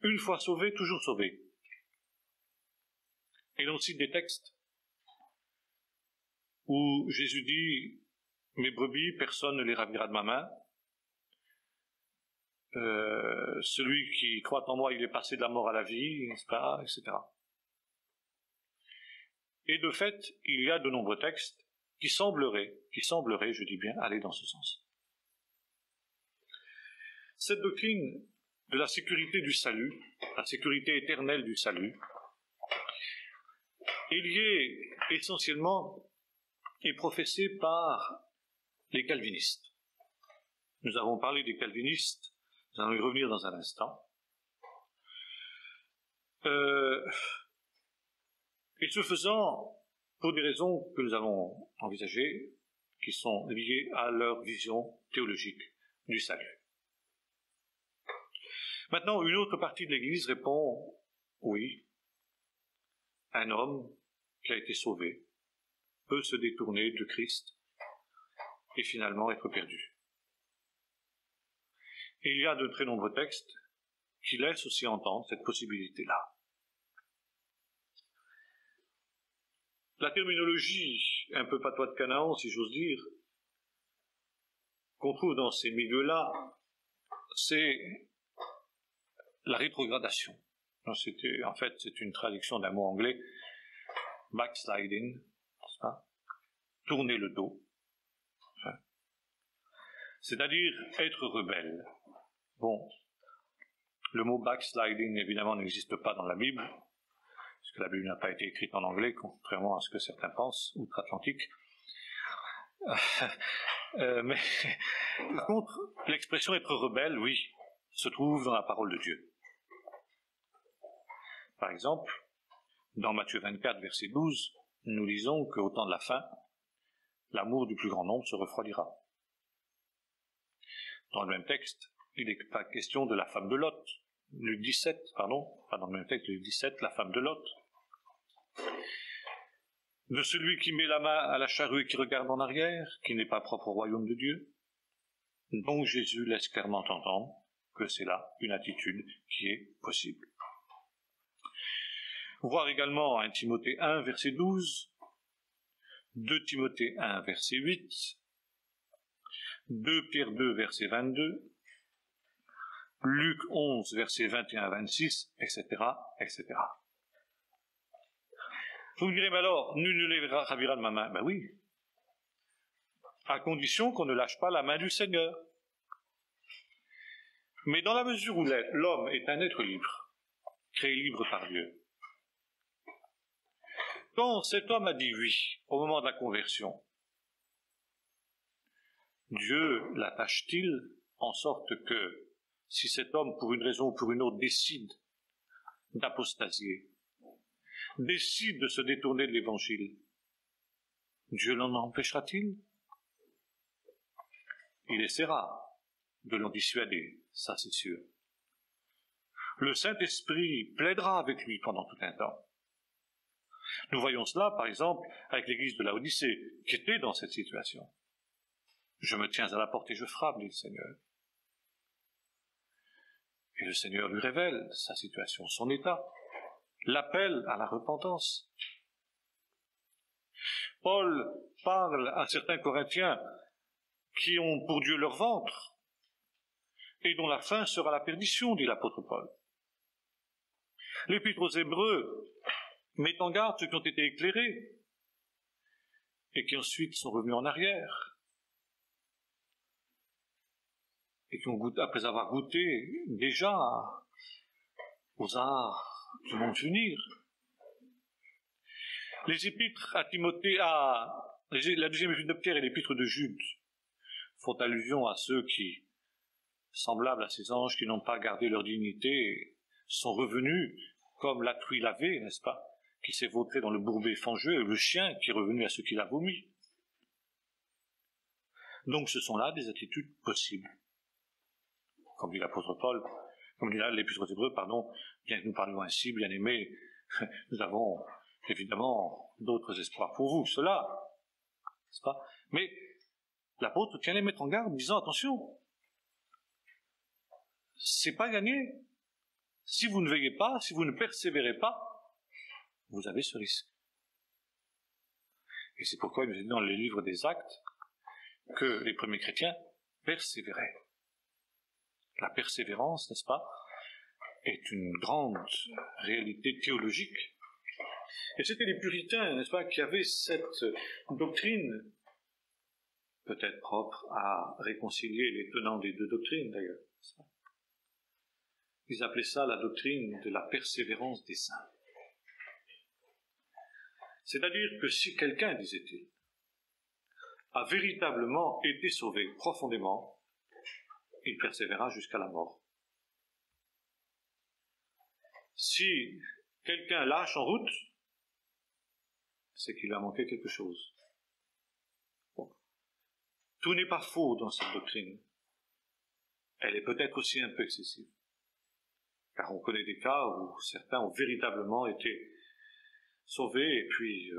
Une fois sauvé, toujours sauvé. » Et l'on cite des textes où Jésus dit « Mes brebis, personne ne les ravira de ma main. Celui qui croit en moi, il est passé de la mort à la vie, etc. » Et de fait, il y a de nombreux textes qui sembleraient, je dis bien, aller dans ce sens. Cette doctrine de la sécurité du salut, la sécurité éternelle du salut, est liée essentiellement et professée par les calvinistes. Nous avons parlé des calvinistes, nous allons y revenir dans un instant. Et ce faisant, pour des raisons que nous avons envisagées, qui sont liées à leur vision théologique du salut. Maintenant, une autre partie de l'Église répond « Oui, un homme qui a été sauvé peut se détourner de Christ et finalement être perdu. » Et il y a de très nombreux textes qui laissent aussi entendre cette possibilité-là. La terminologie, un peu patois de Canaan, si j'ose dire, qu'on trouve dans ces milieux-là, c'est la rétrogradation. En fait, c'est une traduction d'un mot anglais, backsliding, n'est-ce pas? Tourner le dos. C'est-à-dire être rebelle. Bon, le mot backsliding, évidemment, n'existe pas dans la Bible, parce que la Bible n'a pas été écrite en anglais, contrairement à ce que certains pensent, outre-Atlantique. Mais par contre, l'expression être rebelle, oui, se trouve dans la parole de Dieu. Par exemple, dans Matthieu 24, verset 12, nous lisons qu'au temps de la fin, l'amour du plus grand nombre se refroidira. Dans le même texte, il n'est pas question de la femme de Lot. Le 17, pardon, pas dans le même texte, le 17, la femme de Lot. De celui qui met la main à la charrue et qui regarde en arrière, qui n'est pas propre au royaume de Dieu. Donc Jésus laisse clairement entendre que c'est là une attitude qui est possible. Voir également 1 Timothée 1, verset 12, 2 Timothée 1, verset 8, 2 Pierre 2, verset 22, Luc 11, verset 21 à 26, etc., etc. Vous me direz, mais alors, nul ne les ravira de ma main. Ben oui, à condition qu'on ne lâche pas la main du Seigneur. Mais dans la mesure où l'homme est un être libre, créé libre par Dieu, quand cet homme a dit oui au moment de la conversion, Dieu l'attache-t-il en sorte que si cet homme, pour une raison ou pour une autre, décide d'apostasier, décide de se détourner de l'Évangile, Dieu l'en empêchera-t-il? Il essaiera de l'en dissuader, ça c'est sûr. Le Saint-Esprit plaidera avec lui pendant tout un temps. Nous voyons cela, par exemple, avec l'église de Laodicée, qui était dans cette situation. Je me tiens à la porte et je frappe, dit le Seigneur. Et le Seigneur lui révèle sa situation, son état, l'appel à la repentance. Paul parle à certains Corinthiens qui ont pour Dieu leur ventre et dont la fin sera la perdition, dit l'apôtre Paul. L'Épître aux Hébreux met en garde ceux qui ont été éclairés et qui ensuite sont revenus en arrière et qui ont goûté, après avoir goûté déjà aux arts du monde venir. Les épîtres à Timothée, la deuxième épître de Pierre et l'épître de Jude font allusion à ceux qui semblables à ces anges qui n'ont pas gardé leur dignité, sont revenus comme la truie lavée, n'est-ce pas, qui s'est vautré dans le bourbet fangeux, le chien qui est revenu à ce qu'il a vomi. Donc ce sont là des attitudes possibles. Comme dit l'apôtre Paul, comme dit là l'épître aux Hébreux, bien que nous parlions ainsi, bien aimés, nous avons évidemment d'autres espoirs pour vous, cela, n'est-ce pas? Mais l'apôtre tient à les mettre en garde, disant attention, c'est pas gagné. Si vous ne veillez pas, si vous ne persévérez pas, vous avez ce risque. Et c'est pourquoi il nous est dit dans le livre des Actes que les premiers chrétiens persévéraient. La persévérance, n'est-ce pas, est une grande réalité théologique. Et c'était les puritains, n'est-ce pas, qui avaient cette doctrine, peut-être propre à réconcilier les tenants des deux doctrines d'ailleurs. Ils appelaient ça la doctrine de la persévérance des saints. C'est-à-dire que si quelqu'un, disait-il, a véritablement été sauvé profondément, il persévéra jusqu'à la mort. Si quelqu'un lâche en route, c'est qu'il lui a manqué quelque chose. Bon. Tout n'est pas faux dans cette doctrine. Elle est peut-être aussi un peu excessive. Car on connaît des cas où certains ont véritablement été sauvés et puis,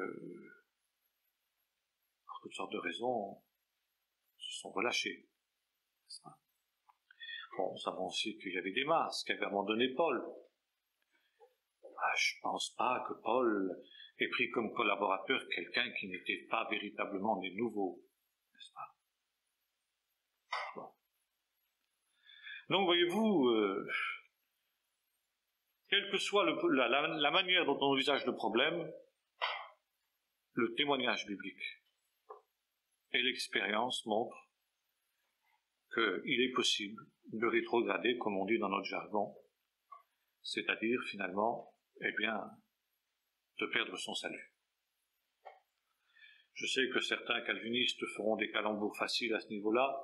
pour toutes sortes de raisons, se sont relâchés. Bon, nous savons aussi qu'il y avait des masses qui avaient abandonné Paul. Je ne pense pas que Paul ait pris comme collaborateur quelqu'un qui n'était pas véritablement né nouveau, n'est-ce pas? Bon. Donc, voyez-vous, quelle que soit la manière dont on envisage le problème, le témoignage biblique et l'expérience montrent qu'il est possible de rétrograder, comme on dit dans notre jargon, c'est-à-dire finalement, de perdre son salut. Je sais que certains calvinistes feront des calembours faciles à ce niveau-là,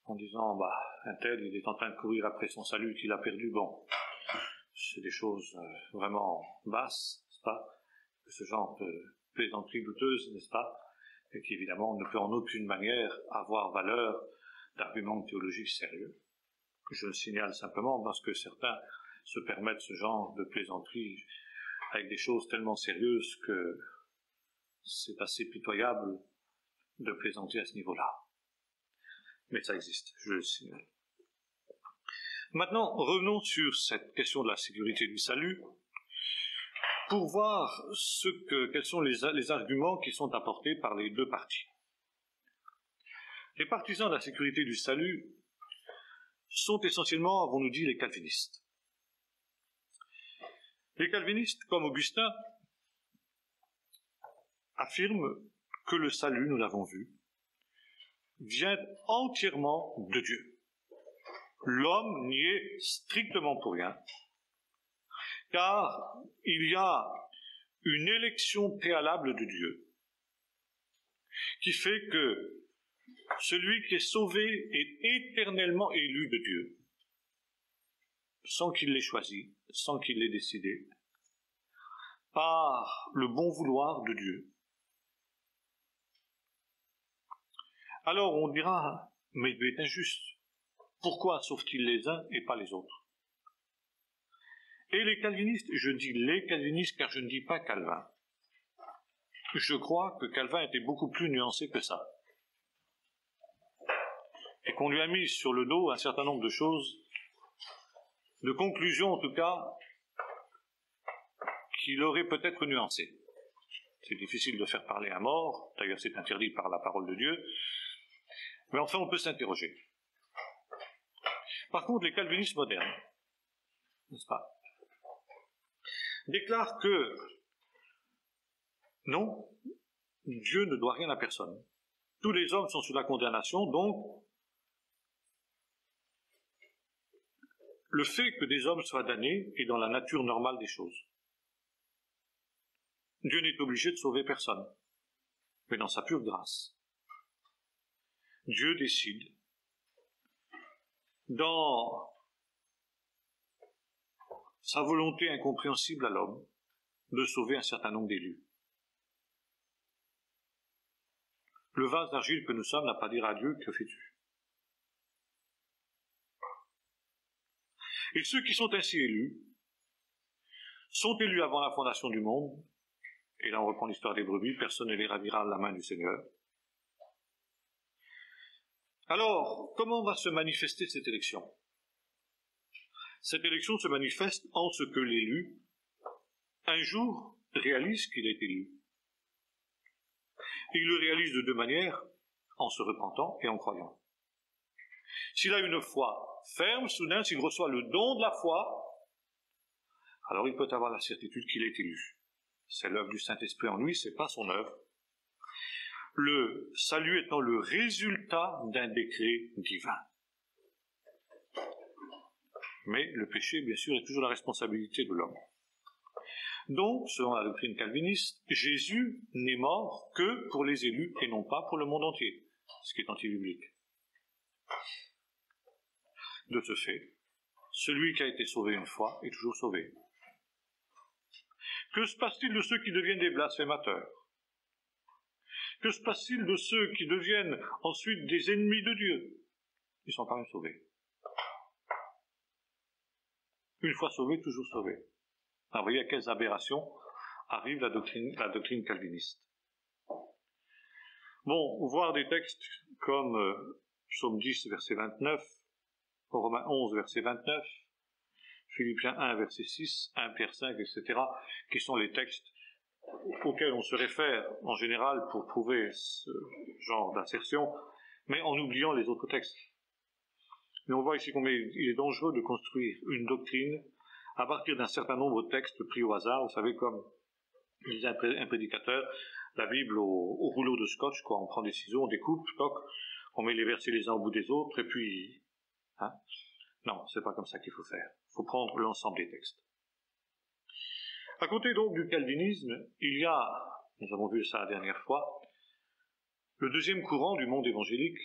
en disant, un tel, il est en train de courir après son salut qu'il a perdu. Bon, c'est des choses vraiment basses, n'est-ce pas, que ce genre de plaisanterie douteuse, n'est-ce pas, et qui évidemment ne peut en aucune manière avoir valeur d'argument théologique sérieux. Je le signale simplement parce que certains se permettent ce genre de plaisanterie avec des choses tellement sérieuses que c'est assez pitoyable de plaisanter à ce niveau-là. Mais ça existe, je le signale. Maintenant, revenons sur cette question de la sécurité du salut pour voir quels sont les arguments qui sont apportés par les deux parties. Les partisans de la sécurité du salut sont essentiellement, avons-nous dit, les calvinistes. Les calvinistes, comme Augustin, affirment que le salut, nous l'avons vu, vient entièrement de Dieu. L'homme n'y est strictement pour rien, car il y a une élection préalable de Dieu qui fait que celui qui est sauvé est éternellement élu de Dieu, sans qu'il l'ait choisi, sans qu'il l'ait décidé, par le bon vouloir de Dieu. Alors on dira, mais Dieu est injuste. Pourquoi sauve-t-il les uns et pas les autres? Et les calvinistes, je dis les calvinistes car je ne dis pas Calvin. Je crois que Calvin était beaucoup plus nuancé que ça. Et qu'on lui a mis sur le dos un certain nombre de choses, de conclusions en tout cas, qu'il aurait peut-être nuancées. C'est difficile de faire parler un mort, d'ailleurs c'est interdit par la parole de Dieu, mais enfin on peut s'interroger. Par contre, les calvinistes modernes, n'est-ce pas, déclarent que non, Dieu ne doit rien à personne. Tous les hommes sont sous la condamnation, donc le fait que des hommes soient damnés est dans la nature normale des choses. Dieu n'est obligé de sauver personne, mais dans sa pure grâce. Dieu décide dans sa volonté incompréhensible à l'homme de sauver un certain nombre d'élus. Le vase d'argile que nous sommes n'a pas à dire à Dieu, que fais-tu? Et ceux qui sont ainsi élus sont élus avant la fondation du monde, et là on reprend l'histoire des brebis, personne ne les ravira de la main du Seigneur. Alors, comment va se manifester cette élection? Cette élection se manifeste en ce que l'élu, un jour, réalise qu'il est élu. Il le réalise de deux manières, en se repentant et en croyant. S'il a une foi ferme, soudain, s'il reçoit le don de la foi, alors il peut avoir la certitude qu'il est élu. C'est l'œuvre du Saint-Esprit en lui, c'est pas son œuvre. Le salut étant le résultat d'un décret divin. Mais le péché, bien sûr, est toujours la responsabilité de l'homme. Donc, selon la doctrine calviniste, Jésus n'est mort que pour les élus et non pas pour le monde entier, ce qui est anti-biblique. De ce fait, celui qui a été sauvé une fois est toujours sauvé. Que se passe-t-il de ceux qui deviennent des blasphémateurs? Que se passe-t-il de ceux qui deviennent ensuite des ennemis de Dieu? Ils sont quand même sauvés. Une fois sauvés, toujours sauvés. Alors, vous voyez à quelles aberrations arrive la doctrine calviniste. Bon, voir des textes comme Psaume 10, verset 29, Romains 11, verset 29, Philippiens 1, verset 6, 1 Pierre 5, etc., qui sont les textes auxquels on se réfère en général pour prouver ce genre d'assertion, mais en oubliant les autres textes. Mais on voit ici combien il est dangereux de construire une doctrine à partir d'un certain nombre de textes pris au hasard. Vous savez, comme disait un prédicateur, la Bible au rouleau de scotch, quoi. On prend des ciseaux, on découpe, toc, on met les versets les uns au bout des autres, et puis... Hein? Non, c'est pas comme ça qu'il faut faire. Il faut prendre l'ensemble des textes. À côté donc du calvinisme, il y a, nous avons vu ça la dernière fois, le deuxième courant du monde évangélique,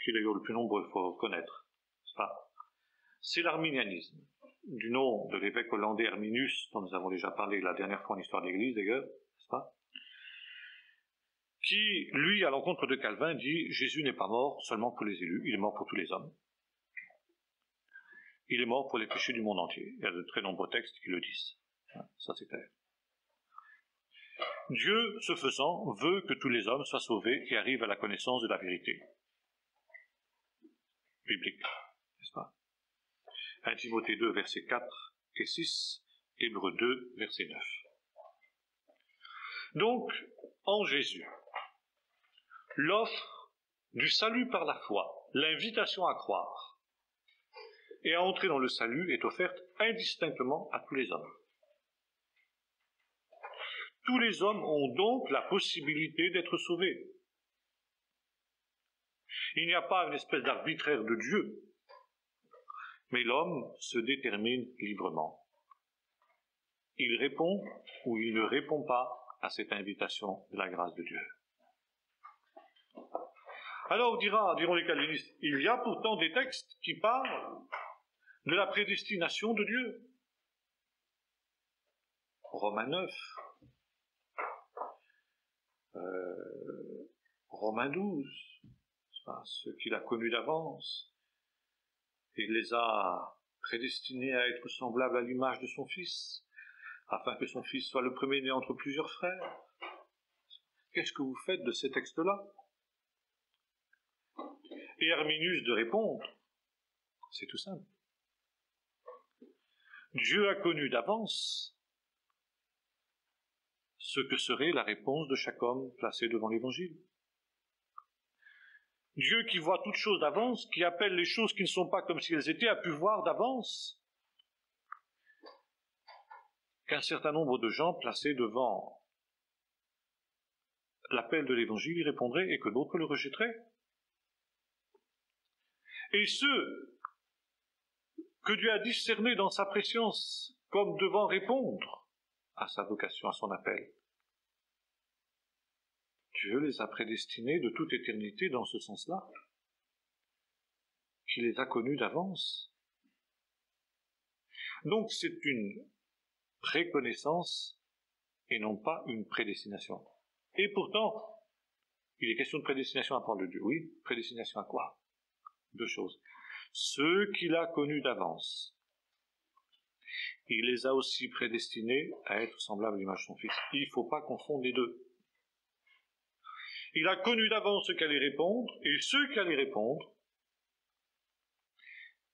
qui est d'ailleurs le plus nombreux, il faut reconnaître, c'est l'arminianisme, du nom de l'évêque hollandais Arminius, dont nous avons déjà parlé la dernière fois en histoire de l'Église d'ailleurs, n'est-ce pas, qui, lui, à l'encontre de Calvin, dit « Jésus n'est pas mort seulement pour les élus, il est mort pour tous les hommes. Il est mort pour les péchés du monde entier. » Il y a de très nombreux textes qui le disent. Ça, c'est clair. Dieu, ce faisant, veut que tous les hommes soient sauvés et arrivent à la connaissance de la vérité biblique, n'est-ce pas? 1 Timothée 2, versets 4 et 6, Hébreux 2, verset 9. Donc, en Jésus, l'offre du salut par la foi, l'invitation à croire et à entrer dans le salut est offerte indistinctement à tous les hommes. Tous les hommes ont donc la possibilité d'être sauvés. Il n'y a pas une espèce d'arbitraire de Dieu, mais l'homme se détermine librement. Il répond ou il ne répond pas à cette invitation de la grâce de Dieu. Alors diront les calvinistes, il y a pourtant des textes qui parlent de la prédestination de Dieu. Romains 9, Romains 12, ceux qu'il a connus d'avance, il les a prédestinés à être semblables à l'image de son Fils, afin que son Fils soit le premier-né entre plusieurs frères. Qu'est-ce que vous faites de ces textes-là? Et Arminius de répondre, c'est tout simple. Dieu a connu d'avance ce que serait la réponse de chaque homme placé devant l'Évangile. Dieu qui voit toutes choses d'avance, qui appelle les choses qui ne sont pas comme si elles étaient, a pu voir d'avance qu'un certain nombre de gens placés devant l'appel de l'Évangile y répondraient et que d'autres le rejetteraient. Et ceux que Dieu a discernés dans sa préscience comme devant répondre à sa vocation, à son appel, Dieu les a prédestinés de toute éternité dans ce sens-là. qu'il les a connus d'avance. Donc c'est une préconnaissance et non pas une prédestination. Et pourtant, il est question de prédestination à part de Dieu. Oui, prédestination à quoi? Deux choses. Ceux qu'il a connus d'avance, il les a aussi prédestinés à être semblables à l'image de son Fils. Il ne faut pas confondre les deux. Il a connu d'avance ceux qui allaient répondre, et ceux qui allaient répondre,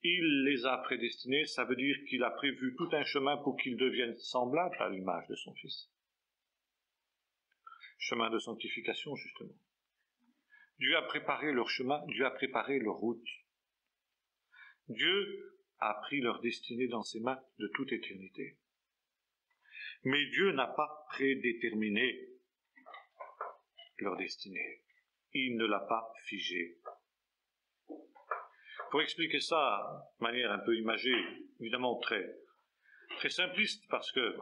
il les a prédestinés, ça veut dire qu'il a prévu tout un chemin pour qu'ils deviennent semblables à l'image de son Fils. Chemin de sanctification, justement. Dieu a préparé leur chemin, Dieu a préparé leur route. Dieu a pris leur destinée dans ses mains de toute éternité. Mais Dieu n'a pas prédéterminé leur destinée. Il ne l'a pas figée. Pour expliquer ça de manière un peu imagée, évidemment très simpliste, parce que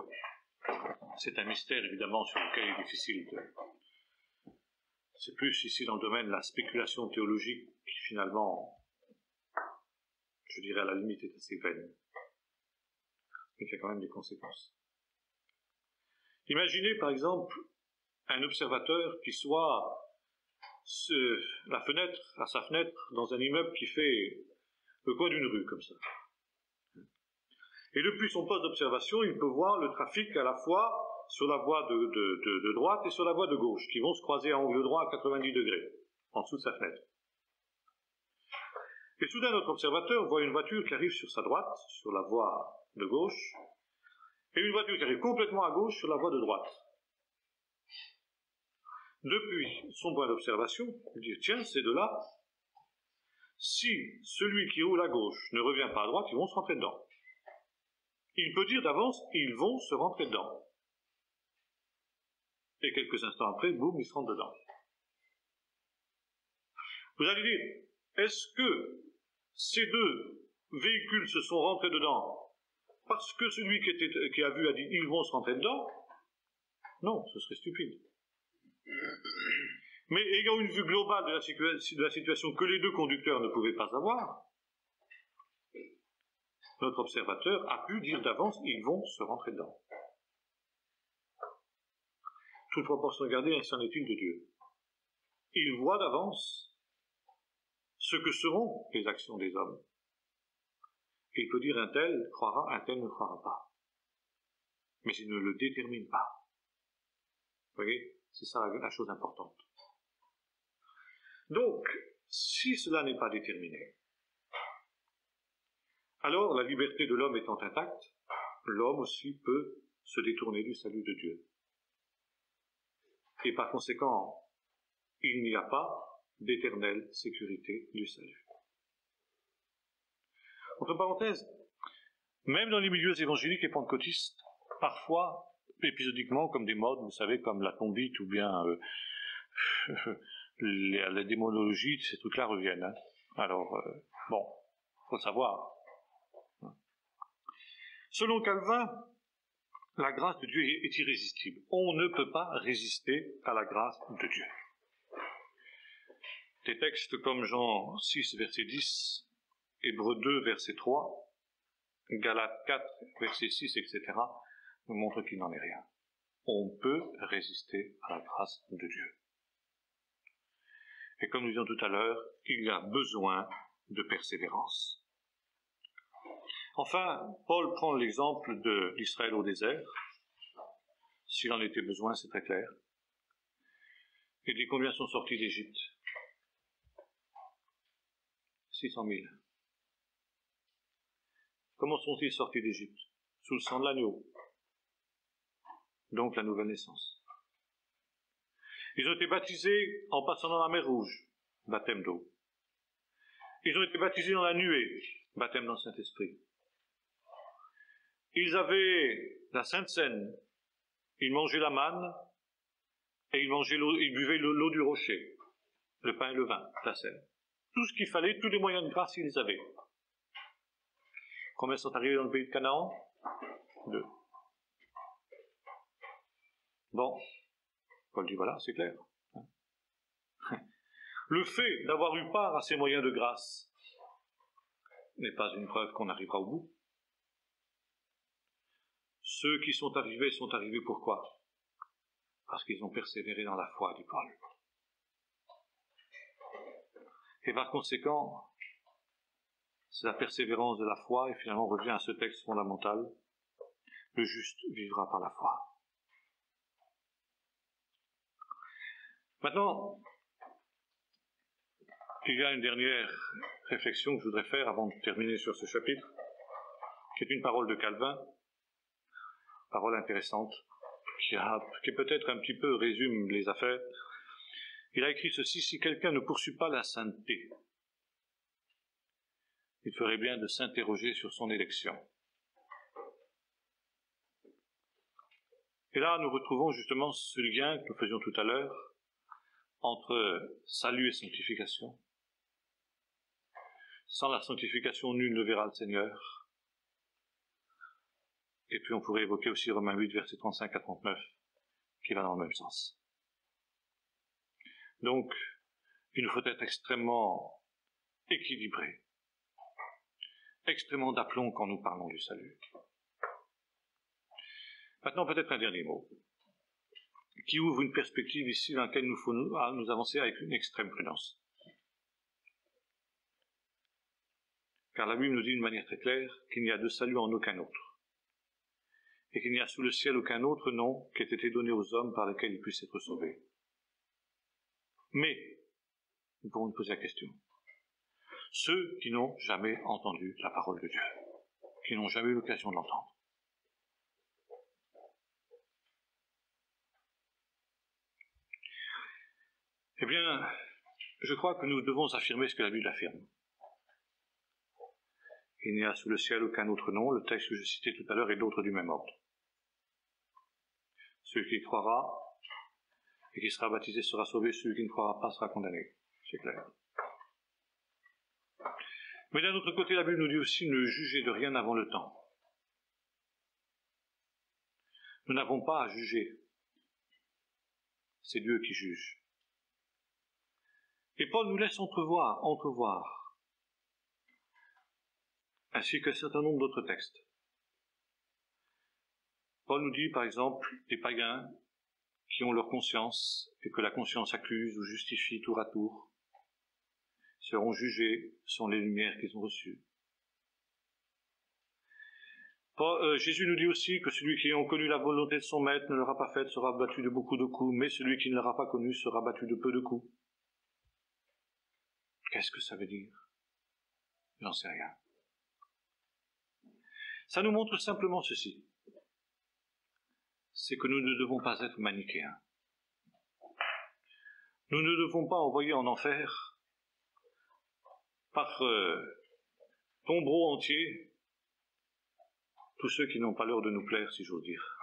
c'est un mystère évidemment sur lequel il est difficile de... C'est plus ici dans le domaine de la spéculation théologique qui finalement, je dirais à la limite, est assez vaine, mais qui a quand même des conséquences. Imaginez par exemple un observateur qui soit à sa fenêtre dans un immeuble qui fait le coin d'une rue comme ça. Et depuis son poste d'observation, il peut voir le trafic à la fois sur la voie de droite et sur la voie de gauche, qui vont se croiser à angle droit à 90 degrés, en dessous de sa fenêtre. Et soudain, notre observateur voit une voiture qui arrive sur sa droite, sur la voie de gauche, et une voiture qui arrive complètement à gauche sur la voie de droite. Depuis son point d'observation, il dit, tiens, ces deux-là, si celui qui roule à gauche ne revient pas à droite, ils vont se rentrer dedans. Il peut dire d'avance, ils vont se rentrer dedans. Et quelques instants après, boum, ils se rentrent dedans. Vous allez dire, est-ce que ces deux véhicules se sont rentrés dedans parce que celui qui a vu a dit, ils vont se rentrer dedans? Non, ce serait stupide. Mais ayant une vue globale de la situation que les deux conducteurs ne pouvaient pas avoir, notre observateur a pu dire d'avance, ils vont se rentrer dedans. Toute proportion gardée, ainsi en est-il de Dieu. Il voit d'avance ce que seront les actions des hommes. Et il peut dire un tel croira, un tel ne croira pas. Mais il ne le détermine pas. Vous voyez, c'est ça la chose importante. Donc, si cela n'est pas déterminé, alors la liberté de l'homme étant intacte, l'homme aussi peut se détourner du salut de Dieu. Et par conséquent, il n'y a pas d'éternelle sécurité du salut. Entre parenthèses, même dans les milieux évangéliques et pentecôtistes, parfois, épisodiquement, comme des modes, vous savez, comme la tombite ou bien la démonologie, ces trucs-là reviennent. Hein. Alors, bon, faut savoir. Selon Calvin, la grâce de Dieu est irrésistible. On ne peut pas résister à la grâce de Dieu. Des textes comme Jean 6, verset 10, Hébreux 2, verset 3, Galates 4, verset 6, etc., nous montrent qu'il n'en est rien. On peut résister à la grâce de Dieu. Et comme nous disions tout à l'heure, il y a besoin de persévérance. Enfin, Paul prend l'exemple d'Israël au désert. S'il en était besoin, c'est très clair. Il dit combien sont sortis d'Égypte? 600 000. Comment sont-ils sortis d'Égypte? Sous le sang de l'agneau. Donc la nouvelle naissance. Ils ont été baptisés en passant dans la mer Rouge, baptême d'eau. Ils ont été baptisés dans la nuée, baptême dans le Saint-Esprit. Ils avaient la Sainte Seine, ils mangeaient la manne, et ils buvaient l'eau du rocher, le pain et le vin, la Seine. Tout ce qu'il fallait, tous les moyens de grâce, ils les avaient. Combien sont arrivés dans le pays de Canaan? 2. Bon, Paul dit voilà, c'est clair. Le fait d'avoir eu part à ces moyens de grâce n'est pas une preuve qu'on arrivera au bout. Ceux qui sont arrivés pourquoi? Parce qu'ils ont persévéré dans la foi, dit Paul. Et par conséquent, c'est la persévérance de la foi, et finalement on revient à ce texte fondamental, le juste vivra par la foi. Maintenant, il y a une dernière réflexion que je voudrais faire avant de terminer sur ce chapitre, qui est une parole de Calvin, parole intéressante, qui peut-être un petit peu résume les affaires. Il a écrit ceci: si quelqu'un ne poursuit pas la sainteté, il ferait bien de s'interroger sur son élection. Et là, nous retrouvons justement ce lien que nous faisions tout à l'heure entre salut et sanctification. Sans la sanctification, nul ne verra le Seigneur. Et puis on pourrait évoquer aussi Romains 8, versets 35 à 39, qui va dans le même sens. Donc, il nous faut être extrêmement équilibré, extrêmement d'aplomb quand nous parlons du salut. Maintenant, peut-être un dernier mot, qui ouvre une perspective ici dans laquelle il nous faut nous avancer avec une extrême prudence. Car la Bible nous dit d'une manière très claire qu'il n'y a de salut en aucun autre, et qu'il n'y a sous le ciel aucun autre nom qui ait été donné aux hommes par lequel ils puissent être sauvés. Mais, nous pouvons nous poser la question, ceux qui n'ont jamais entendu la parole de Dieu, qui n'ont jamais eu l'occasion de l'entendre, eh bien, je crois que nous devons affirmer ce que la Bible affirme. Il n'y a sous le ciel aucun autre nom, le texte que je citais tout à l'heure est d'autres du même ordre. Celui qui croira et qui sera baptisé sera sauvé, celui qui ne croira pas sera condamné. C'est clair. Mais d'un autre côté, la Bible nous dit aussi ne jugez de rien avant le temps. Nous n'avons pas à juger. C'est Dieu qui juge. Et Paul nous laisse entrevoir, ainsi qu'un certain nombre d'autres textes. Paul nous dit, par exemple, les païens qui ont leur conscience et que la conscience accuse ou justifie tour à tour seront jugés selon les lumières qu'ils ont reçues. Jésus nous dit aussi que celui qui a connu la volonté de son maître ne l'aura pas faite sera battu de beaucoup de coups, mais celui qui ne l'aura pas connu sera battu de peu de coups. Qu'est-ce que ça veut dire? J'en sais rien. Ça nous montre simplement ceci. C'est que nous ne devons pas être manichéens. Nous ne devons pas envoyer en enfer par tombereau entier tous ceux qui n'ont pas l'heure de nous plaire, si j'ose dire.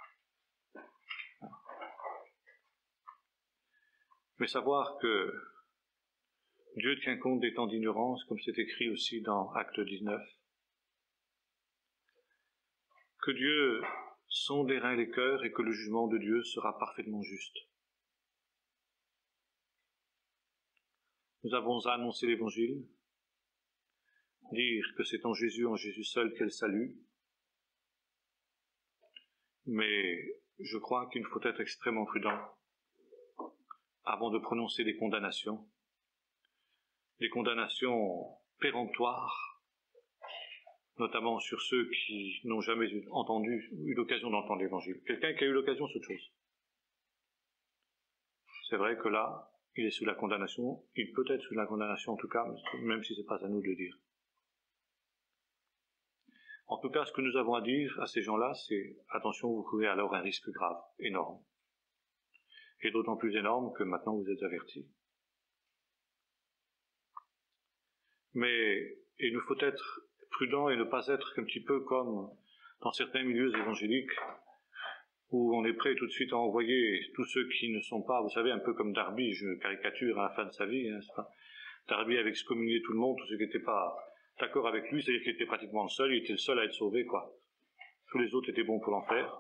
Mais savoir que Dieu tient compte des temps d'ignorance, comme c'est écrit aussi dans Acte 19, que Dieu sonde les reins et les cœurs et que le jugement de Dieu sera parfaitement juste. Nous avons à annoncer l'Évangile, dire que c'est en Jésus seul qu'est le salut, mais je crois qu'il faut être extrêmement prudent avant de prononcer des condamnations péremptoires, notamment sur ceux qui n'ont jamais eu l'occasion d'entendre l'Évangile. Quelqu'un qui a eu l'occasion, c'est autre chose. C'est vrai que là, il est sous la condamnation, il peut être sous la condamnation en tout cas, même si ce n'est pas à nous de le dire. En tout cas, ce que nous avons à dire à ces gens-là, c'est « Attention, vous courez alors un risque grave, énorme. Et d'autant plus énorme que maintenant vous êtes avertis. » Mais il nous faut être prudent et ne pas être un petit peu comme dans certains milieux évangéliques où on est prêt tout de suite à envoyer tous ceux qui ne sont pas, vous savez, un peu comme Darby, je caricature à la fin de sa vie, Darby avait excommunié tout le monde, tous ceux qui n'étaient pas d'accord avec lui, c'est-à-dire qu'il était pratiquement le seul, il était le seul à être sauvé, quoi. Tous les autres étaient bons pour l'enfer.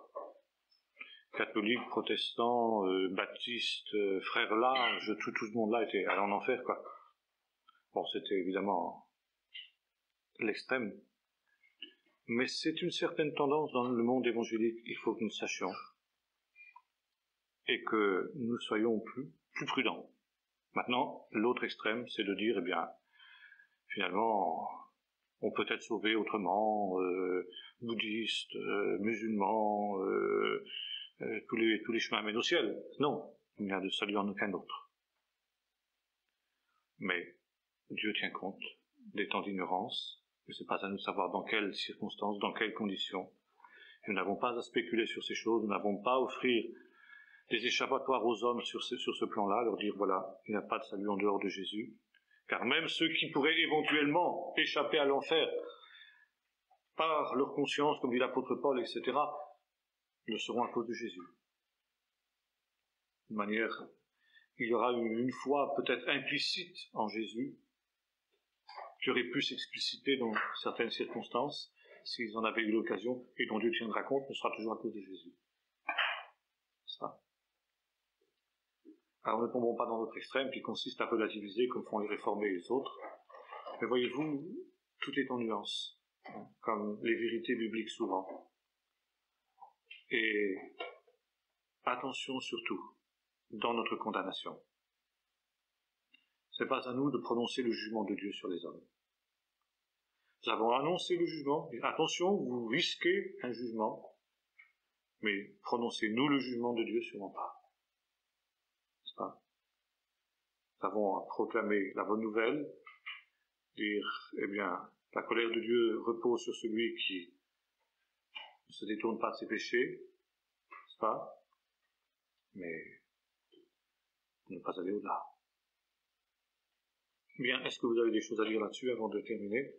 Catholiques, protestants, baptistes, frères larges, tout ce monde-là était allé en enfer, quoi. Bon, c'était évidemment l'extrême. Mais c'est une certaine tendance dans le monde évangélique, il faut que nous sachions, et que nous soyons plus prudents. Maintenant, l'autre extrême, c'est de dire, eh bien, finalement, on peut être sauvé autrement, bouddhistes, musulmans, tous les chemins mènent au ciel. Non, il n'y a de salut en aucun autre. Mais Dieu tient compte des temps d'ignorance, et ce n'est pas à nous de savoir dans quelles circonstances, dans quelles conditions. Nous n'avons pas à spéculer sur ces choses, nous n'avons pas à offrir des échappatoires aux hommes sur ce plan-là, leur dire voilà, il n'y a pas de salut en dehors de Jésus, car même ceux qui pourraient éventuellement échapper à l'enfer par leur conscience, comme dit l'apôtre Paul, etc., le seront à cause de Jésus. De manière, il y aura une foi peut-être implicite en Jésus, qui aurait pu s'expliciter dans certaines circonstances, s'ils en avaient eu l'occasion, et dont Dieu tiendra compte, ne sera toujours à cause de Jésus. Ça. Alors ne tombons pas dans notre extrême qui consiste à relativiser comme font les réformés et les autres. Mais voyez-vous, tout est en nuance, comme les vérités bibliques souvent. Et attention surtout dans notre condamnation. Ce n'est pas à nous de prononcer le jugement de Dieu sur les hommes. Nous avons annoncé le jugement. Attention, vous risquez un jugement, mais prononcez-nous le jugement de Dieu sûrement pas. N'est-ce pas? Nous avons proclamé la bonne nouvelle, dire, eh bien, la colère de Dieu repose sur celui qui ne se détourne pas de ses péchés, n'est-ce pas? Mais ne pas aller au-delà. Bien, est-ce que vous avez des choses à dire là-dessus avant de terminer?